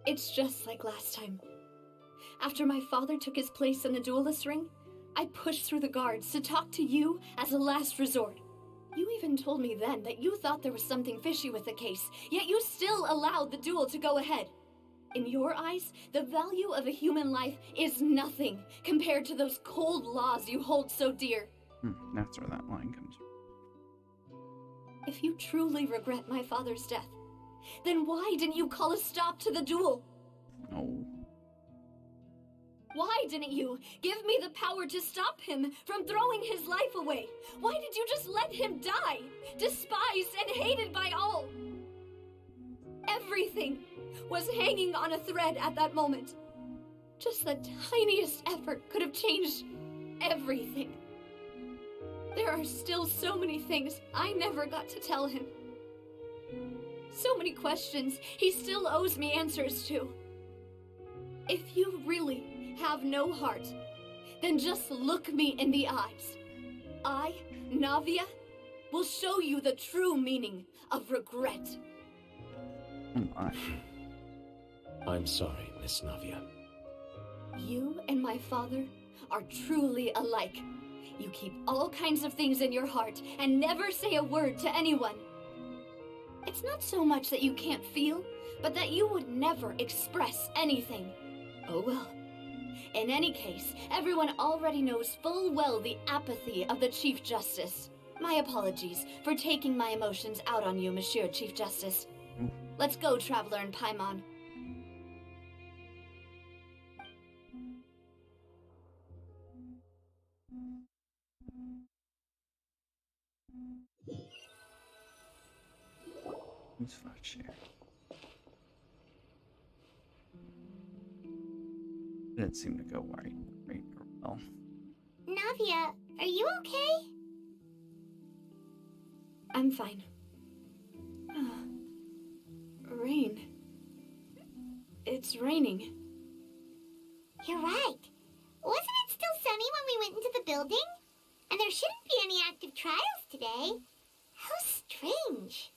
It's just like last time. After my father took his place in the duelist ring, I pushed through the guards to talk to you as a last resort. You even told me then that you thought there was something fishy with the case, yet you still allowed the duel to go ahead. In your eyes, the value of a human life is nothing compared to those cold laws you hold so dear. That's where that line comes from. If you truly regret my father's death, then why didn't you call a stop to the duel? No. Why didn't you give me the power to stop him from throwing his life away? Why did you just let him die, despised and hated by all? Everything was hanging on a thread at that moment. Just the tiniest effort could have changed everything. There are still so many things I never got to tell him. So many questions he still owes me answers to. If you really have no heart, then just look me in the eyes. I, Navia, will show you the true meaning of regret. Oh my. I'm sorry, Miss Navia. You and my father are truly alike. You keep all kinds of things in your heart and never say a word to anyone. It's not so much that you can't feel, but that you would never express anything. Oh well. In any case, everyone already knows full well the apathy of the Chief Justice. My apologies for taking my emotions out on you, Monsieur Chief Justice. Let's go, Traveler and Paimon. Who's Vacher? Didn't seem to go right or well. Navia, are you okay? I'm fine. Rain. It's raining. You're right. Wasn't it still sunny when we went into the building? And there shouldn't be any active trials today. How strange.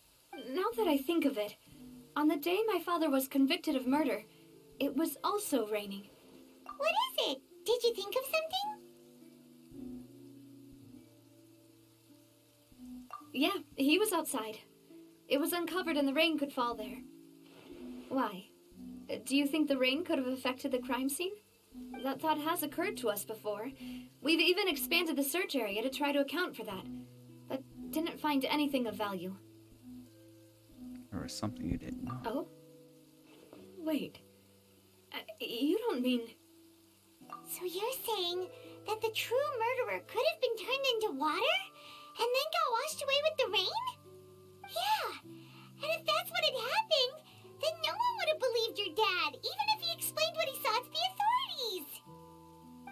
Now that I think of it, on the day my father was convicted of murder, it was also raining. What is it? Did you think of something? Yeah, he was outside. It was uncovered and the rain could fall there. Why? Do you think the rain could have affected the crime scene? That thought has occurred to us before. We've even expanded the search area to try to account for that, but didn't find anything of value. Or something you didn't know. Oh? Wait. You don't mean... So you're saying that the true murderer could have been turned into water and then got washed away with the rain? Yeah, and if that's what had happened, then no one would have believed your dad, even if he explained what he saw to the authorities.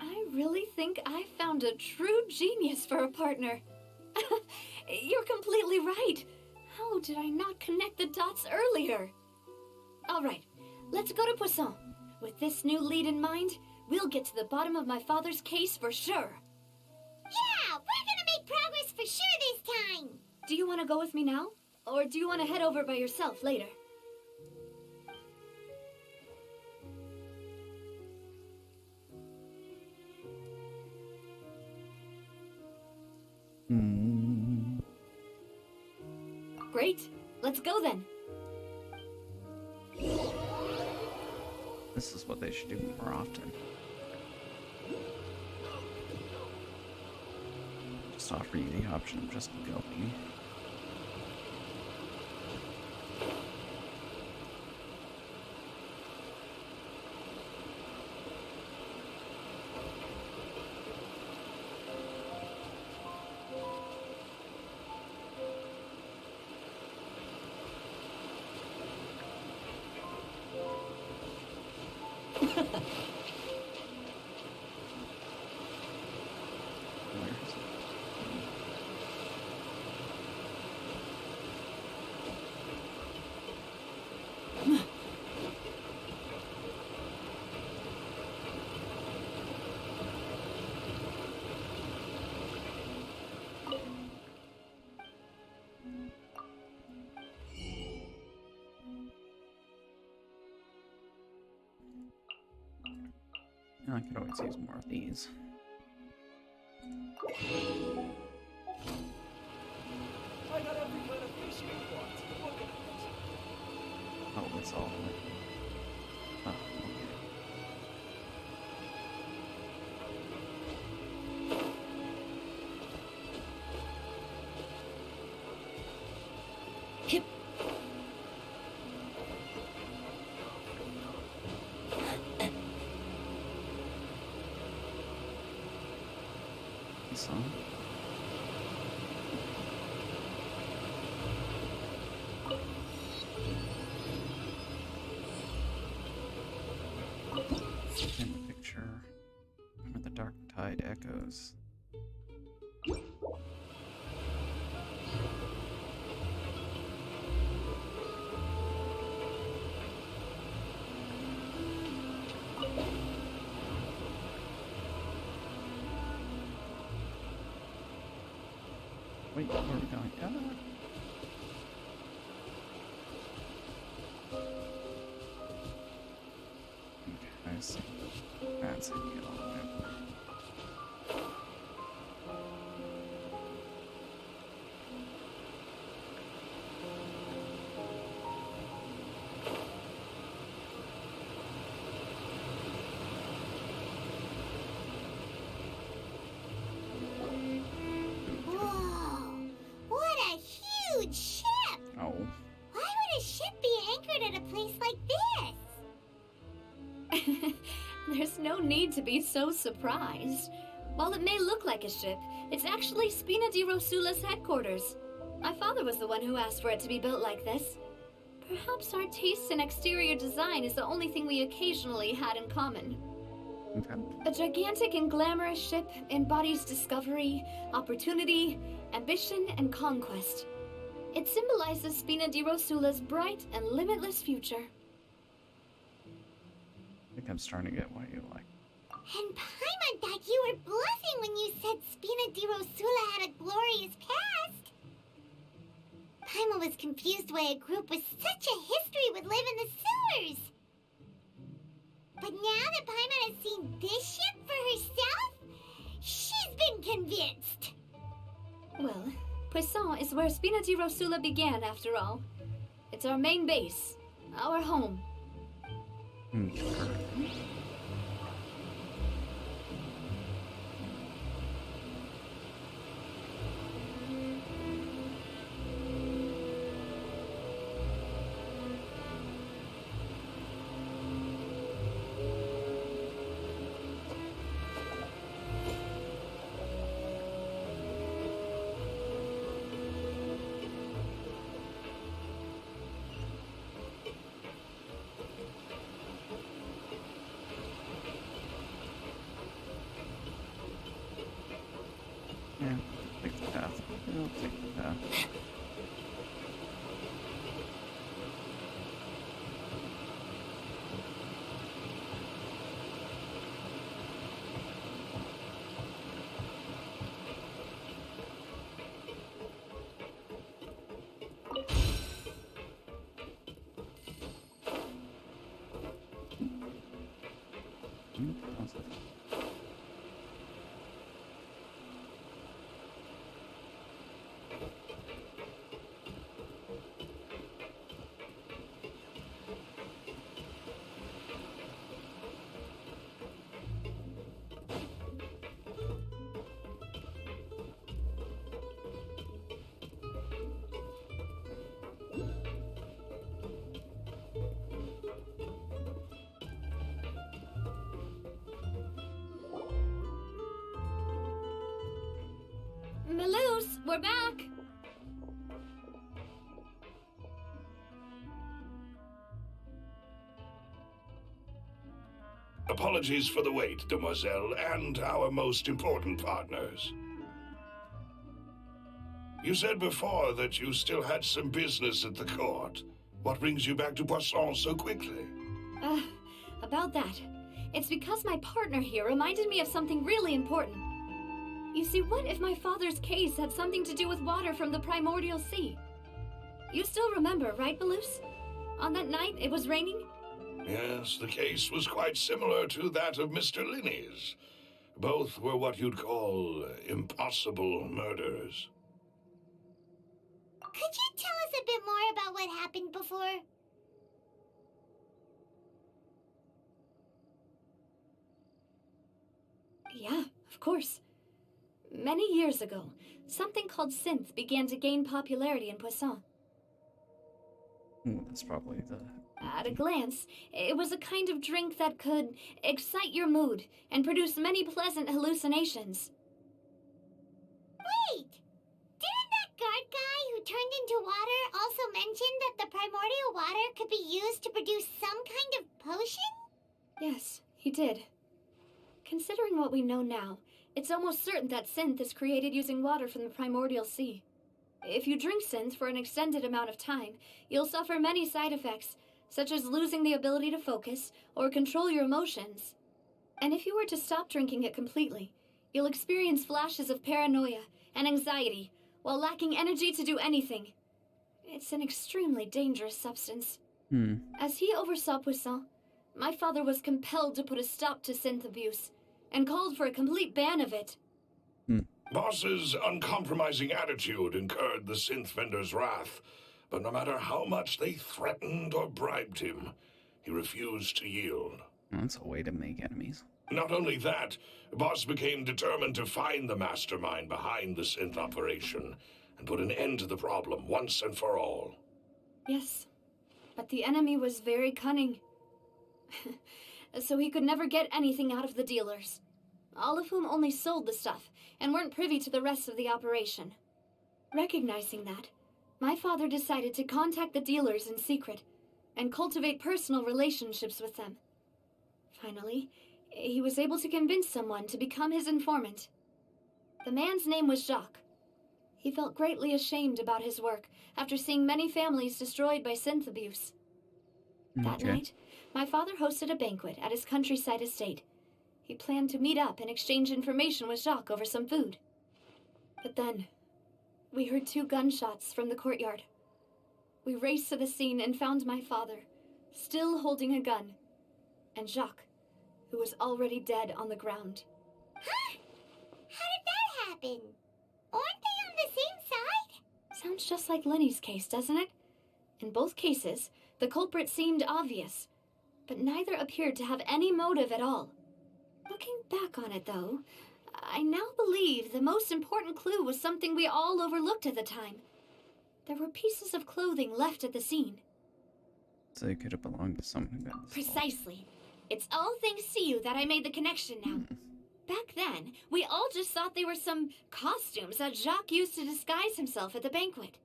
I really think I found a true genius for a partner. You're completely right. How did I not connect the dots earlier? All right, let's go to Poisson. With this new lead in mind, we'll get to the bottom of my father's case for sure. Yeah, we're gonna make progress for sure this time. Do you want to go with me now? Or do you want to head over by yourself later? Great. Let's go then. This is what they should do more often. Just offer you the option of just going. I could always use more of these. I got every kind of fish you want. Look at it. Oh, it's all. Oh, okay. Hip. So. In the picture, where the dark tide echoes. Wait, where are we going? Okay, I see. That's it. Get all the way up there. Whoa! What a huge ship! Oh. Why would a ship be anchored at a place like this? There's no need to be so surprised. While it may look like a ship, it's actually Spina di Rosula's headquarters. My father was the one who asked for it to be built like this. Perhaps our taste in exterior design is the only thing we occasionally had in common. Okay. A gigantic and glamorous ship embodies discovery, opportunity, ambition, and conquest. It symbolizes Spina di Rosula's bright and limitless future. I think I'm starting to get why you like. And Paimon thought you were bluffing when you said Spina di Rosula had a glorious past. Paimon was confused why a group with such a history would live in the sewers. But now that Paimon has seen this ship for herself, she's been convinced. Well, Poisson is where Spina di Rosula began, after all. It's our main base, our home. How's it? Maloose, we're back! Apologies for the wait, demoiselle, and our most important partners. You said before that you still had some business at the court. What brings you back to Poisson so quickly? About that. It's because my partner here reminded me of something really important. You see, what if my father's case had something to do with water from the primordial sea? You still remember, right, Maloose? On that night, it was raining? Yes, the case was quite similar to that of Mr. Linney's. Both were what you'd call impossible murders. Could you tell us a bit more about what happened before? Yeah, of course. Many years ago, something called synth began to gain popularity in Poisson. That's probably the... At a glance, it was a kind of drink that could excite your mood and produce many pleasant hallucinations. Wait! Didn't that guard guy who turned into water also mention that the primordial water could be used to produce some kind of potion? Yes, he did. Considering what we know now, it's almost certain that synth is created using water from the primordial sea. If you drink synth for an extended amount of time, you'll suffer many side effects, such as losing the ability to focus or control your emotions. And if you were to stop drinking it completely, you'll experience flashes of paranoia and anxiety while lacking energy to do anything. It's an extremely dangerous substance. As he oversaw Poisson, my father was compelled to put a stop to synth abuse and called for a complete ban of it. Boss's uncompromising attitude incurred the synth vendor's wrath, but no matter how much they threatened or bribed him, he refused to yield. That's a way to make enemies. Not only that, Boss became determined to find the mastermind behind the synth operation and put an end to the problem once and for all. Yes, but the enemy was very cunning. So he could never get anything out of the dealers, all of whom only sold the stuff and weren't privy to the rest of the operation. Recognizing that, my father decided to contact the dealers in secret and cultivate personal relationships with them. Finally, he was able to convince someone to become his informant. The man's name was Jacques. He felt greatly ashamed about his work after seeing many families destroyed by synth abuse. That night, my father hosted a banquet at his countryside estate. He planned to meet up and exchange information with Jacques over some food. But then, we heard 2 gunshots from the courtyard. We raced to the scene and found my father, still holding a gun, and Jacques, who was already dead on the ground. Huh? How did that happen? Aren't they on the same side? Sounds just like Lenny's case, doesn't it? In both cases, the culprit seemed obvious, but neither appeared to have any motive at all. Looking back on it, though, I now believe the most important clue was something we all overlooked at the time. There were pieces of clothing left at the scene. So it could have belonged to someone who got this. Precisely. It's all thanks to you that I made the connection now. Back then, we all just thought they were some costumes that Jacques used to disguise himself at the banquet.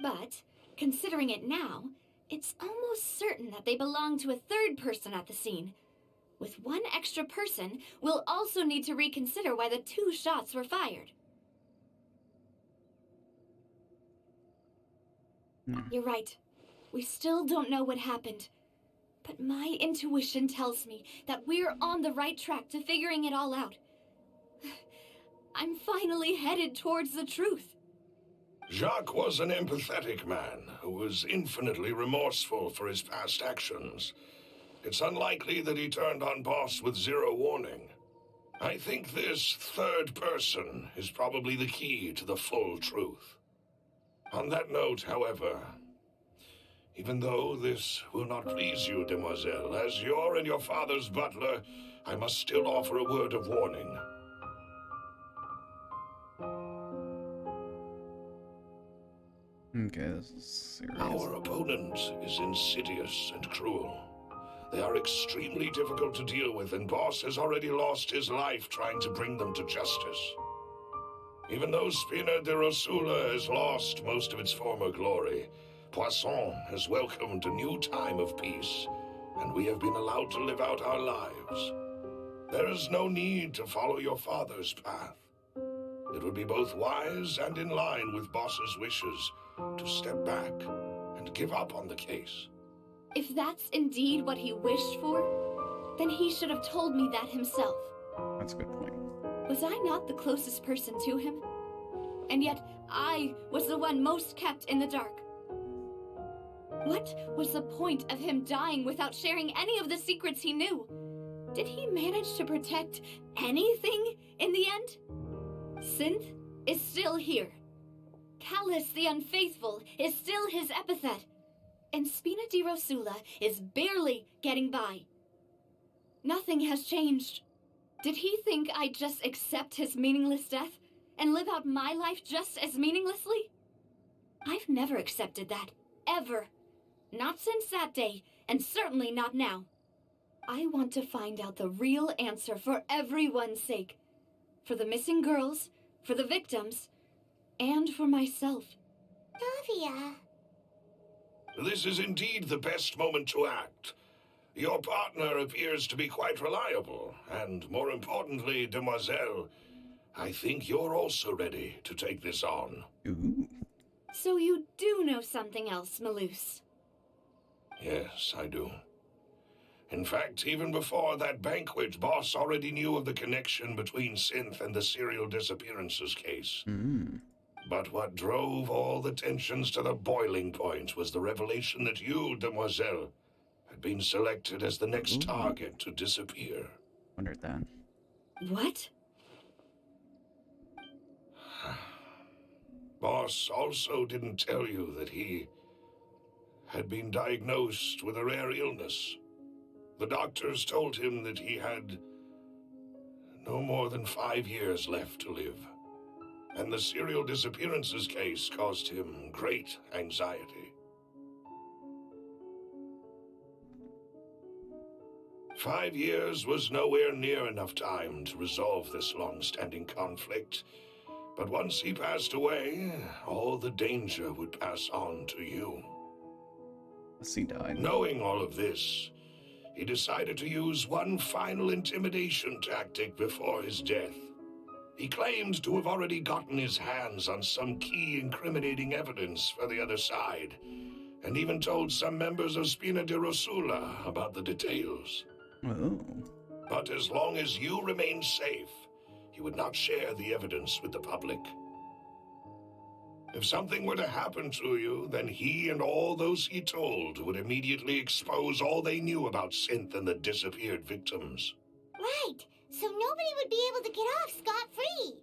But, considering it now, it's almost certain that they belong to a third person at the scene. With one extra person, we'll also need to reconsider why the 2 shots were fired. You're right. We still don't know what happened. But my intuition tells me that we're on the right track to figuring it all out. I'm finally headed towards the truth. Jacques was an empathetic man who was infinitely remorseful for his past actions. It's unlikely that he turned on Boss with zero warning. I think this third person is probably the key to the full truth. On that note, however, even though this will not please you, demoiselle, as your and your father's butler, I must still offer a word of warning. Okay, this is serious. Our opponent is insidious and cruel. They are extremely difficult to deal with, and Boss has already lost his life trying to bring them to justice. Even though Spina de Rosula has lost most of its former glory, Poisson has welcomed a new time of peace, and we have been allowed to live out our lives. There is no need to follow your father's path. It would be both wise and in line with Boss's wishes to step back and give up on the case. If that's indeed what he wished for, then he should have told me that himself. That's a good point. Was I not the closest person to him? And yet, I was the one most kept in the dark. What was the point of him dying without sharing any of the secrets he knew? Did he manage to protect anything in the end? Synth is still here. Callus the Unfaithful is still his epithet. And Spina di Rosula is barely getting by. Nothing has changed. Did he think I'd just accept his meaningless death and live out my life just as meaninglessly? I've never accepted that, ever. Not since that day, and certainly not now. I want to find out the real answer for everyone's sake. For the missing girls, for the victims, and for myself. Navia. This is indeed the best moment to act. Your partner appears to be quite reliable, and more importantly, demoiselle, I think you're also ready to take this on. Ooh. So you do know something else, Malus? Yes, I do. In fact, even before that banquet, Boss already knew of the connection between Synth and the serial disappearances case. But what drove all the tensions to the boiling point was the revelation that you, demoiselle, had been selected as the next target to disappear. Wondered that. What? Boss also didn't tell you that he had been diagnosed with a rare illness. The doctors told him that he had no more than 5 years left to live. And the serial disappearances case caused him great anxiety. 5 years was nowhere near enough time to resolve this long-standing conflict. But once he passed away, all the danger would pass on to you. He died. Knowing all of this, he decided to use one final intimidation tactic before his death. He claimed to have already gotten his hands on some key incriminating evidence for the other side, and even told some members of Spina de Rosula about the details. Oh. But as long as you remained safe, he would not share the evidence with the public. If something were to happen to you, then he and all those he told would immediately expose all they knew about Synth and the disappeared victims. Right, so nobody would be able to get off scot-free.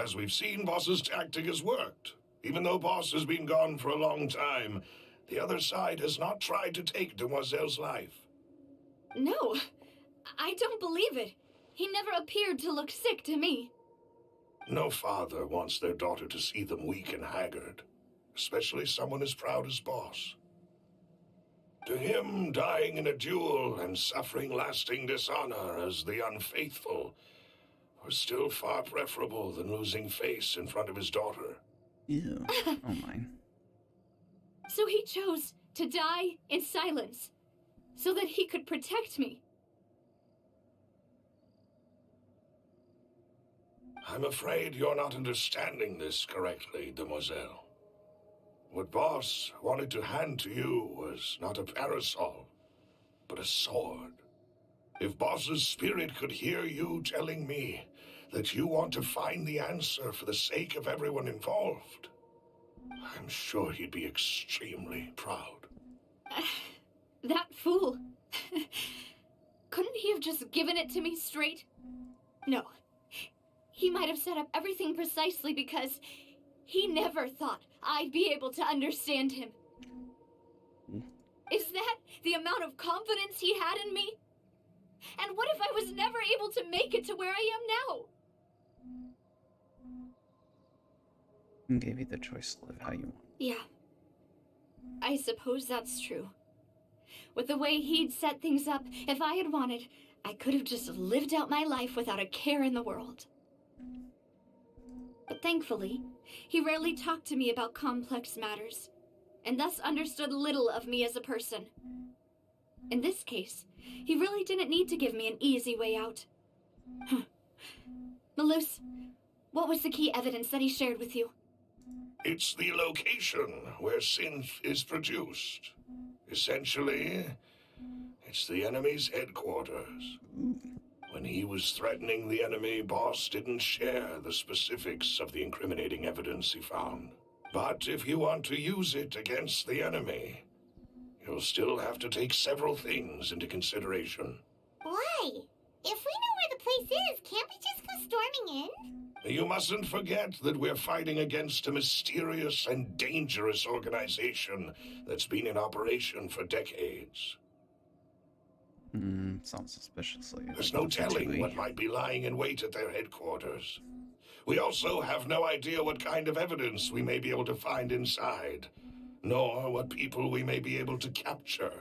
As we've seen, Boss's tactic has worked. Even though Boss has been gone for a long time, the other side has not tried to take Demoiselle's life. No, I don't believe it. He never appeared to look sick to me. No father wants their daughter to see them weak and haggard, especially someone as proud as Boss. To him, dying in a duel and suffering lasting dishonor as the unfaithful was still far preferable than losing face in front of his daughter. Ew. Oh my. So he chose to die in silence, so that he could protect me. I'm afraid you're not understanding this correctly, demoiselle. What Boss wanted to hand to you was not a parasol, but a sword. If Boss's spirit could hear you telling me that you want to find the answer for the sake of everyone involved, I'm sure he'd be extremely proud. That fool. just given it to me straight? No. He might have set up everything precisely because he never thought I'd be able to understand him. Is that the amount of confidence he had in me? And what if I was never able to make it to where I am now? He gave you the choice to live how you want. Yeah. I suppose that's true. With the way he'd set things up, if I had wanted, I could have just lived out my life without a care in the world. But thankfully, he rarely talked to me about complex matters, and thus understood little of me as a person. In this case, he really didn't need to give me an easy way out. Malus, what was the key evidence that he shared with you? It's the location where synth is produced. Essentially, it's the enemy's headquarters. When he was threatening the enemy, Boss didn't share the specifics of the incriminating evidence he found. But if you want to use it against the enemy, you'll still have to take several things into consideration. Why? If we know where the place is, can't we just go storming in? You mustn't forget that we're fighting against a mysterious and dangerous organization that's been in operation for decades. Sounds suspiciously. There's no telling what might be lying in wait at their headquarters. We also have no idea what kind of evidence we may be able to find inside, nor what people we may be able to capture.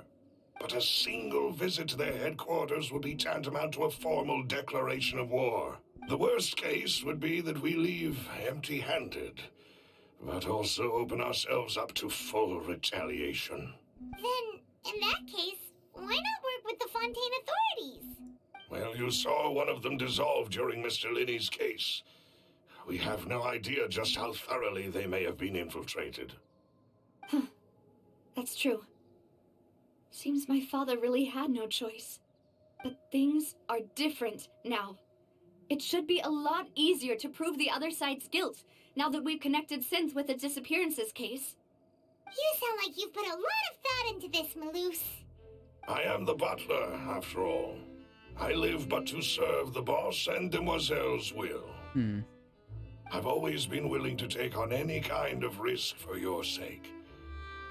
But a single visit to their headquarters would be tantamount to a formal declaration of war. The worst case would be that we leave empty-handed, but also open ourselves up to full retaliation. Then, in that case, why not work with the Fontaine authorities? Well, you saw one of them dissolve during Mr. Linney's case. We have no idea just how thoroughly they may have been infiltrated. That's true. Seems my father really had no choice. But things are different now. It should be a lot easier to prove the other side's guilt, now that we've connected Synth with the disappearances case. You sound like you've put a lot of thought into this, Malus. I am the butler, after all. I live but to serve the boss and Demoiselle's will. I've always been willing to take on any kind of risk for your sake.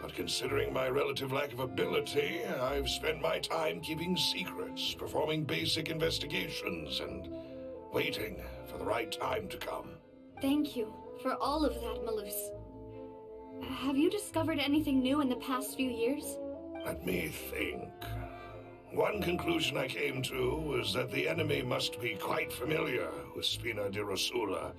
But considering my relative lack of ability, I've spent my time keeping secrets, performing basic investigations, and waiting for the right time to come. Thank you for all of that, Malus. Have you discovered anything new in the past few years? Let me think. One conclusion I came to was that the enemy must be quite familiar with Spina di Rosula,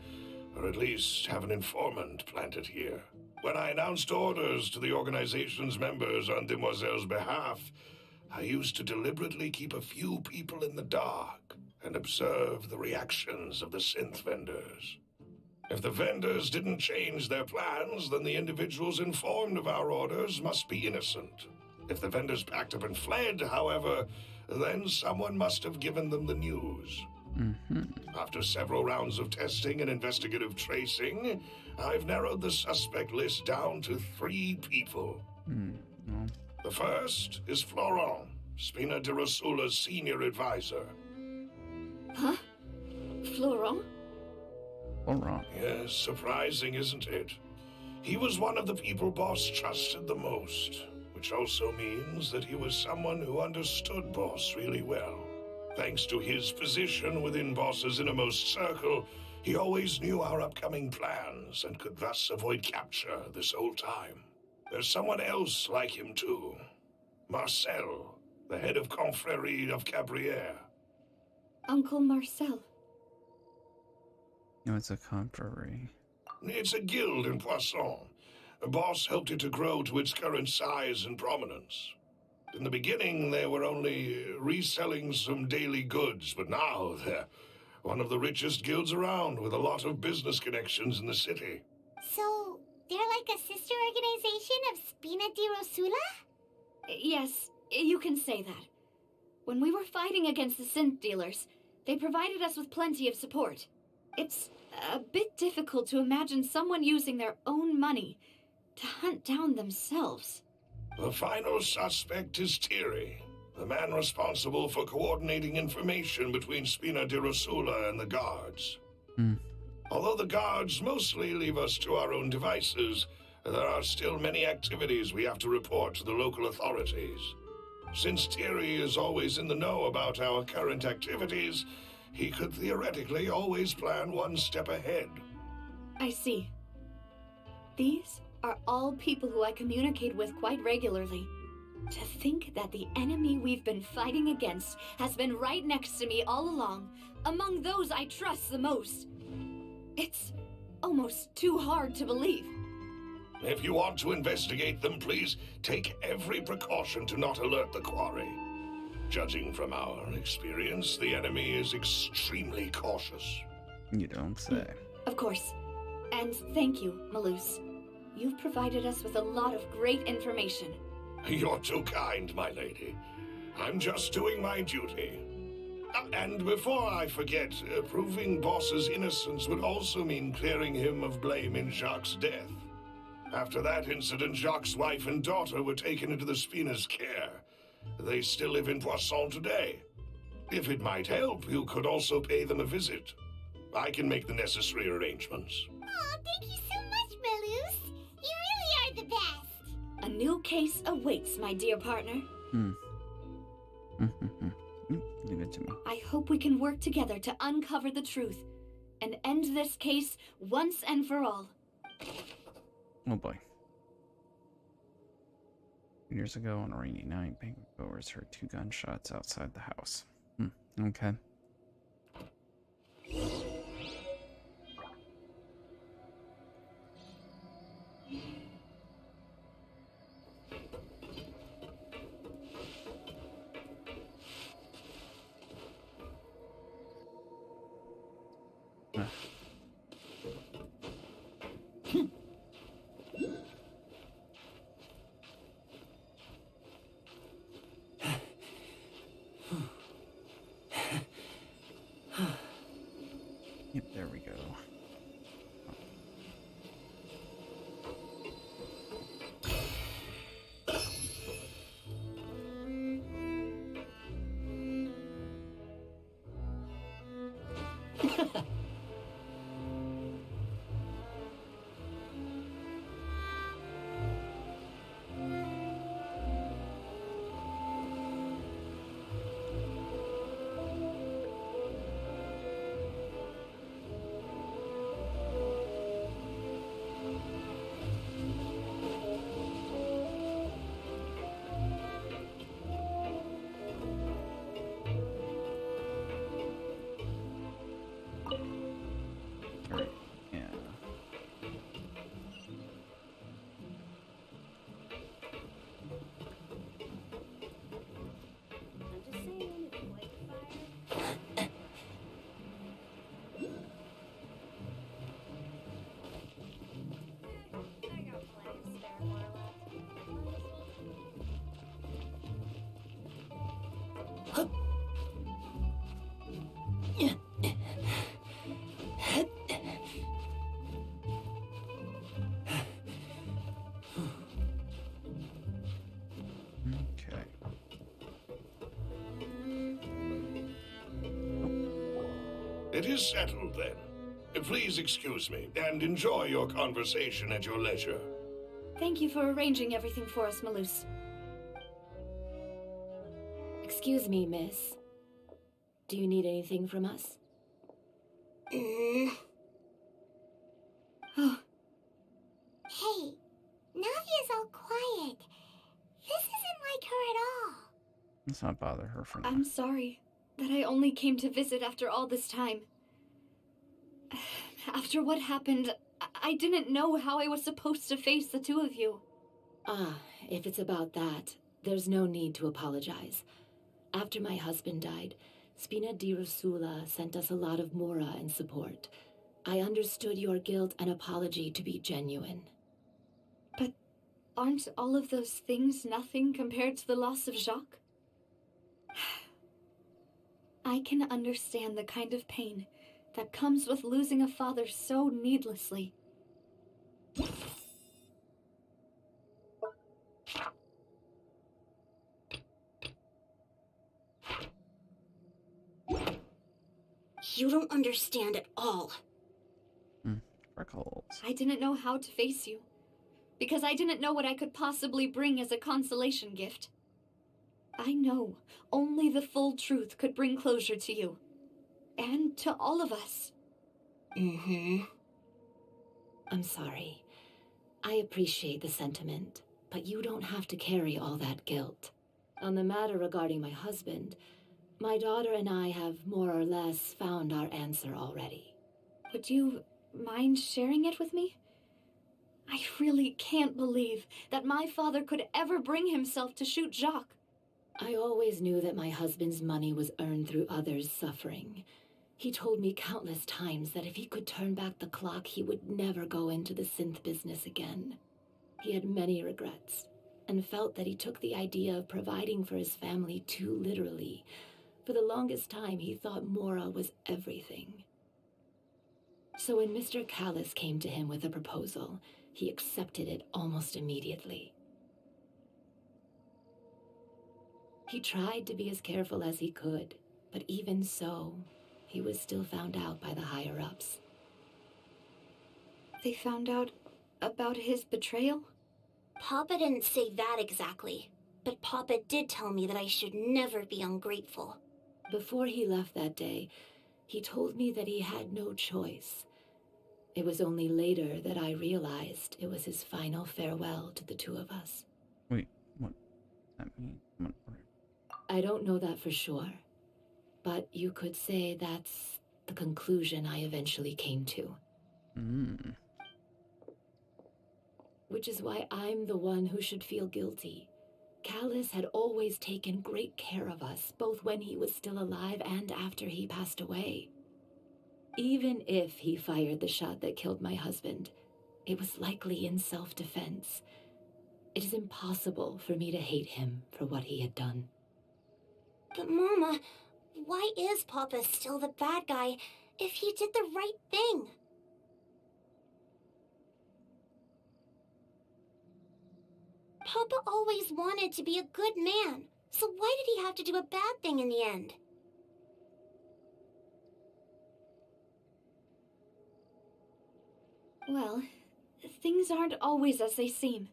or at least have an informant planted here. When I announced orders to the organization's members on Demoiselle's behalf, I used to deliberately keep a few people in the dark and observe the reactions of the synth vendors. If the vendors didn't change their plans, then the individuals informed of our orders must be innocent. If the vendors packed up and fled, however, then someone must have given them the news. After several rounds of testing and investigative tracing, I've narrowed the suspect list down to 3 people. The first is Florent, Spina di Rosula's senior advisor. Huh? Florent? Florent. Yes, surprising, isn't it? He was one of the people Boss trusted the most, which also means that he was someone who understood Boss really well. Thanks to his position within Boss's innermost circle, he always knew our upcoming plans and could thus avoid capture this whole time. There's someone else like him too. Marcel, the head of Confrérie of Cabrières. Uncle Marcel. No, it's a confrérie. It's a guild in Poisson. Boss helped it to grow to its current size and prominence. In the beginning, they were only reselling some daily goods, but now they're one of the richest guilds around with a lot of business connections in the city. So, they're like a sister organization of Spina di Rosula? Yes, you can say that. When we were fighting against the synth dealers, they provided us with plenty of support. It's a bit difficult to imagine someone using their own money to hunt down themselves. The final suspect is Thierry, the man responsible for coordinating information between Spina di Rosula and the guards. Although the guards mostly leave us to our own devices, there are still many activities we have to report to the local authorities. Since Thierry is always in the know about our current activities, he could theoretically always plan one step ahead. I see. These are all people who I communicate with quite regularly. To think that the enemy we've been fighting against has been right next to me all along, among those I trust the most. It's almost too hard to believe. If you want to investigate them, please take every precaution to not alert the quarry. Judging from our experience, the enemy is extremely cautious. You don't say. Of course. And thank you, Malus. You've provided us with a lot of great information. You're too kind, my lady. I'm just doing my duty. And before I forget, proving Boss's innocence would also mean clearing him of blame in Jacques' death. After that incident, Jacques' wife and daughter were taken into the Spina's care. They still live in Poisson today. If it might help, you could also pay them a visit. I can make the necessary arrangements. Aw, thank you so much, Malus. You really are the best. A new case awaits, my dear partner. Leave it to me. I hope we can work together to uncover the truth and end this case once and for all. Oh boy. Years ago on a rainy night, banquet goers heard 2 gunshots outside the house. Okay. Yep, there we go. Alright, yeah. I'm just saying, if you like fire. I got plenty of spare water Okay. It is settled, then. Please excuse me, and enjoy your conversation at your leisure. Thank you for arranging everything for us, Malus. Excuse me, miss. Do you need anything from us? Oh, Hey, Navia's all quiet. This isn't like her at all. Let's not bother her for now. I'm sorry that I only came to visit after all this time. After what happened, I didn't know how I was supposed to face the two of you. Ah, if it's about that, there's no need to apologize. After my husband died, Spina di Rosula sent us a lot of mora and support. I understood your guilt and apology to be genuine. But aren't all of those things nothing compared to the loss of Jacques? I can understand the kind of pain that comes with losing a father so needlessly. You don't understand at all. Freckles. I didn't know how to face you, because I didn't know what I could possibly bring as a consolation gift. I know only the full truth could bring closure to you, and to all of us. I'm sorry. I appreciate the sentiment, but you don't have to carry all that guilt. On the matter regarding my husband, my daughter and I have more or less found our answer already. Would you mind sharing it with me? I really can't believe that my father could ever bring himself to shoot Jacques. I always knew that my husband's money was earned through others' suffering. He told me countless times that if he could turn back the clock, he would never go into the synth business again. He had many regrets, and felt that he took the idea of providing for his family too literally. For the longest time, he thought Mora was everything. So when Mr. Callis came to him with a proposal, he accepted it almost immediately. He tried to be as careful as he could, but even so, he was still found out by the higher-ups. They found out about his betrayal? Papa didn't say that exactly, but Papa did tell me that I should never be ungrateful. Before he left that day, he told me that he had no choice. It was only later that I realized it was his final farewell to the two of us. Wait, what does that mean? I don't know that for sure, but you could say that's the conclusion I eventually came to. Which is why I'm the one who should feel guilty. Callis had always taken great care of us, both when he was still alive and after he passed away. Even if he fired the shot that killed my husband, it was likely in self-defense. It is impossible for me to hate him for what he had done. But Mama, why is Papa still the bad guy if he did the right thing? Papa always wanted to be a good man, so why did he have to do a bad thing in the end? Well, things aren't always as they seem.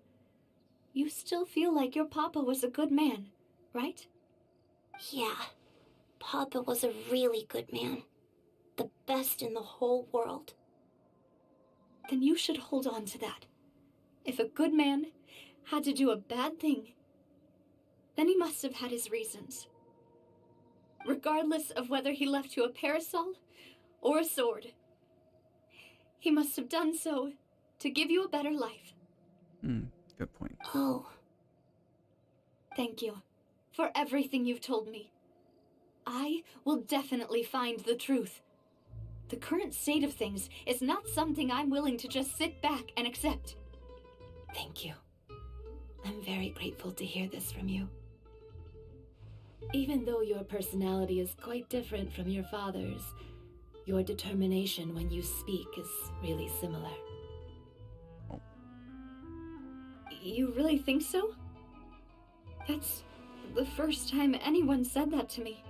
You still feel like your papa was a good man, right? Yeah, Papa was a really good man. The best in the whole world. Then you should hold on to that. If a good man had to do a bad thing, then he must have had his reasons. Regardless of whether he left you a parasol or a sword, he must have done so to give you a better life. Good point. Oh. Thank you for everything you've told me. I will definitely find the truth. The current state of things is not something I'm willing to just sit back and accept. Thank you. I'm very grateful to hear this from you. Even though your personality is quite different from your father's, your determination when you speak is really similar. You really think so? That's the first time anyone said that to me.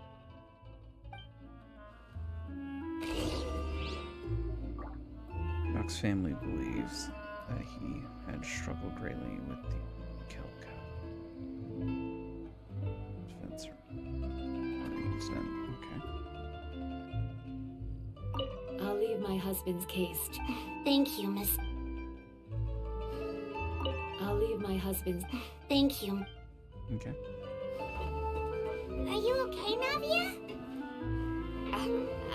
Jacques' family believes that he had struggled greatly with the Kelka. Defense parties and okay. I'll leave my husband's case. Thank you, Miss. I'll leave my husband's. Thank you. Okay. Are you okay, Navia?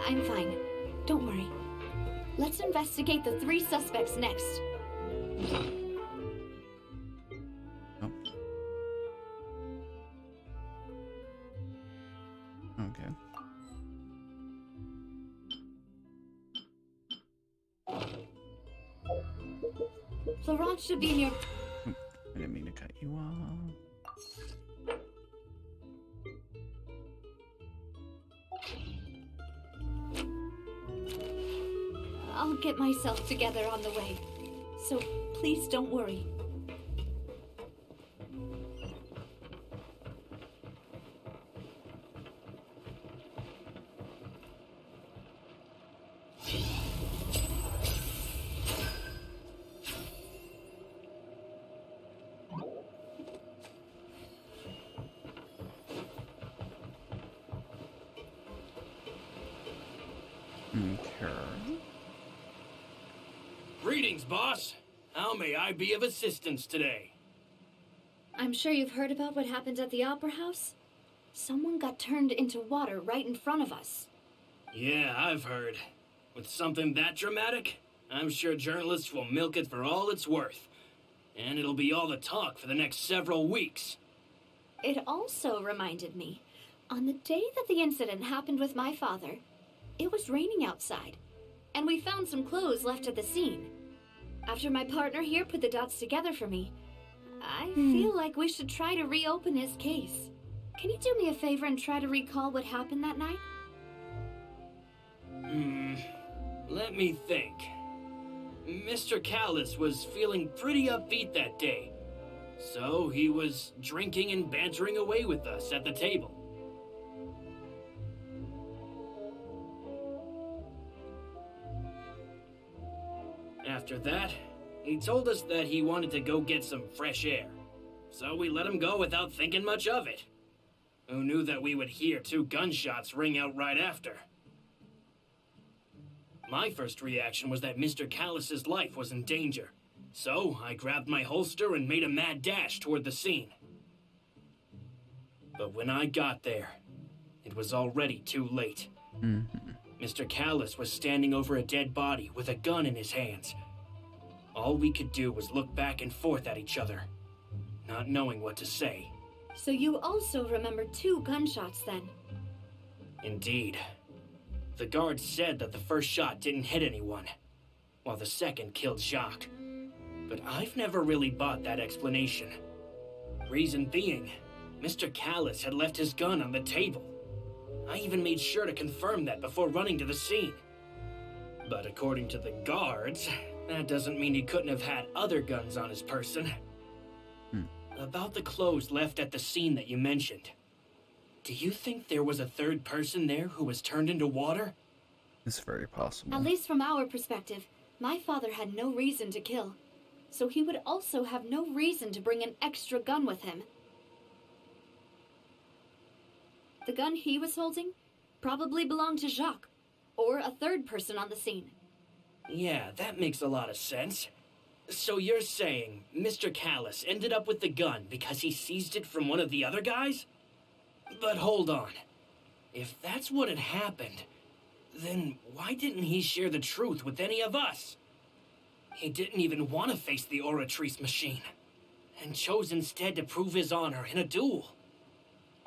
I'm fine. Don't worry. Let's investigate the 3 suspects next. Oh. Okay. Laurent should be near. I didn't mean to cut you off. I'll get myself together on the way. So please don't worry. Okay. Greetings, boss. How may I be of assistance today? I'm sure you've heard about what happened at the Opera House. Someone got turned into water right in front of us. Yeah, I've heard. With something that dramatic, I'm sure journalists will milk it for all it's worth. And it'll be all the talk for the next several weeks. It also reminded me, on the day that the incident happened with my father, it was raining outside, and we found some clothes left at the scene. After my partner here put the dots together for me, I feel like we should try to reopen his case. Can you do me a favor and try to recall what happened that night? Let me think. Mr. Callis was feeling pretty upbeat that day, so he was drinking and bantering away with us at the table. After that, he told us that he wanted to go get some fresh air, so we let him go without thinking much of it. Who knew that we would hear 2 gunshots ring out right after? My first reaction was that Mr. Callis's life was in danger, so I grabbed my holster and made a mad dash toward the scene. But when I got there, it was already too late. Mr. Callis was standing over a dead body with a gun in his hands. All we could do was look back and forth at each other, not knowing what to say. So you also remember 2 gunshots then? Indeed. The guard said that the first shot didn't hit anyone, while the second killed Jacques. But I've never really bought that explanation. Reason being, Mr. Callis had left his gun on the table. I even made sure to confirm that before running to the scene. But according to the guards, that doesn't mean he couldn't have had other guns on his person. About the clothes left at the scene that you mentioned. Do you think there was a third person there who was turned into water? It's very possible. At least from our perspective, my father had no reason to kill. So he would also have no reason to bring an extra gun with him. The gun he was holding probably belonged to Jacques, or a third person on the scene. Yeah, that makes a lot of sense. So you're saying Mr. Callis ended up with the gun because he seized it from one of the other guys? But hold on. If that's what had happened, then why didn't he share the truth with any of us? He didn't even want to face the Oratrice machine, and chose instead to prove his honor in a duel.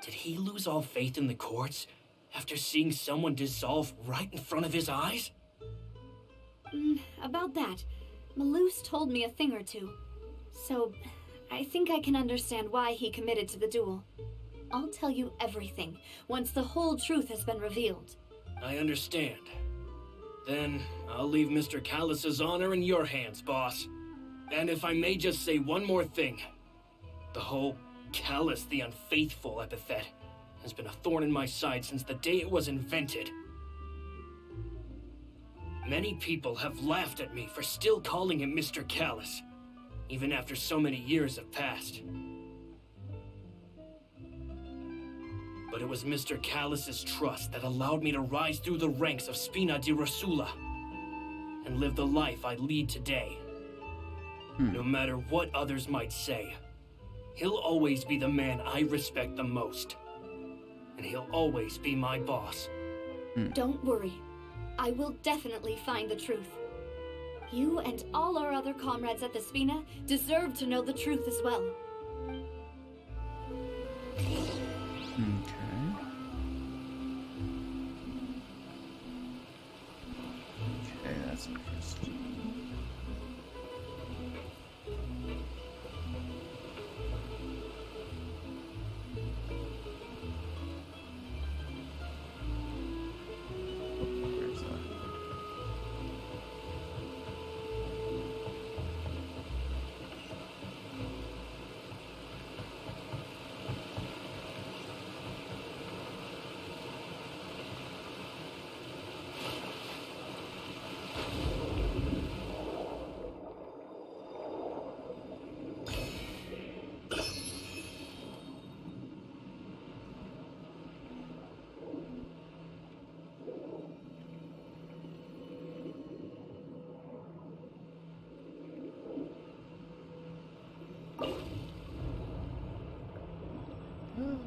Did he lose all faith in the courts after seeing someone dissolve right in front of his eyes? About that, Malouse told me a thing or two. So, I think I can understand why he committed to the duel. I'll tell you everything once the whole truth has been revealed. I understand. Then I'll leave Mr. Callis's honor in your hands, boss. And if I may just say one more thing. The whole Callis the Unfaithful epithet has been a thorn in my side since the day it was invented. Many people have laughed at me for still calling him Mr. Callis, even after so many years have passed. But it was Mr. Callis's trust that allowed me to rise through the ranks of Spina di Rosula and live the life I lead today. No matter what others might say, he'll always be the man I respect the most. And he'll always be my boss. Don't worry. I will definitely find the truth. You and all our other comrades at the Spina deserve to know the truth as well. Okay. Okay, that's interesting. Where's that?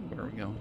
Where are we going?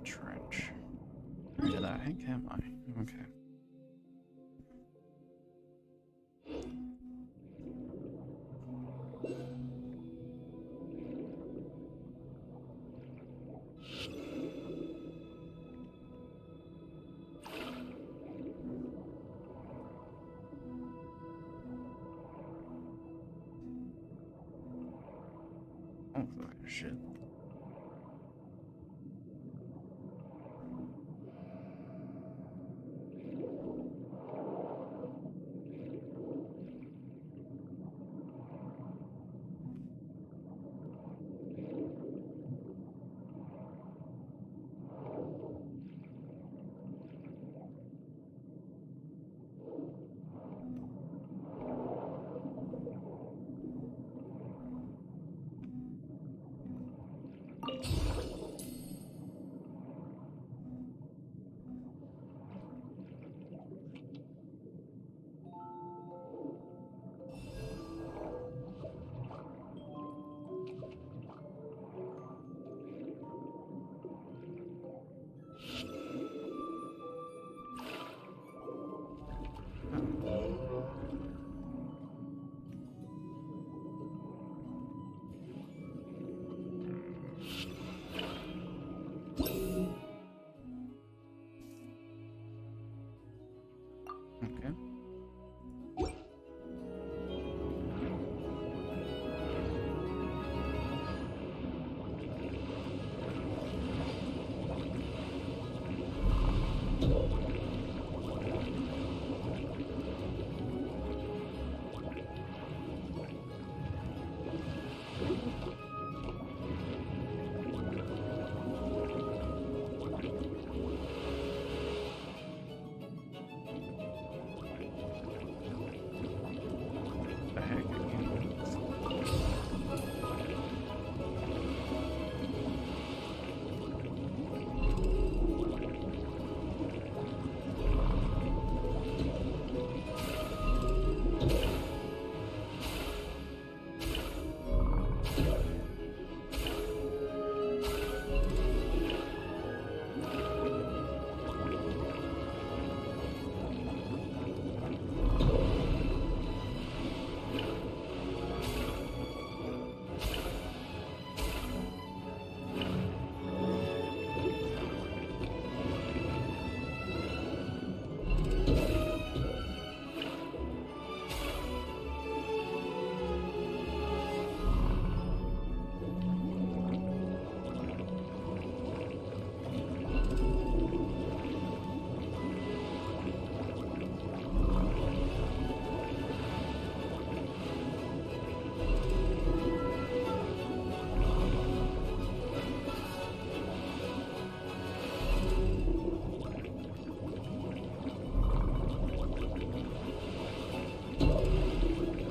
Trench. Where the heck am I? Okay. Oh, shit. Okay. The heck again?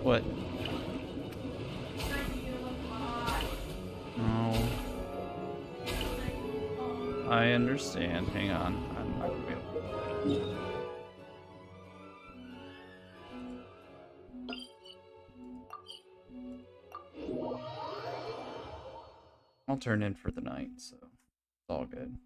What? No. I understand. Hang on. I'm not gonna be able. I'll turn in for the night, so it's all good.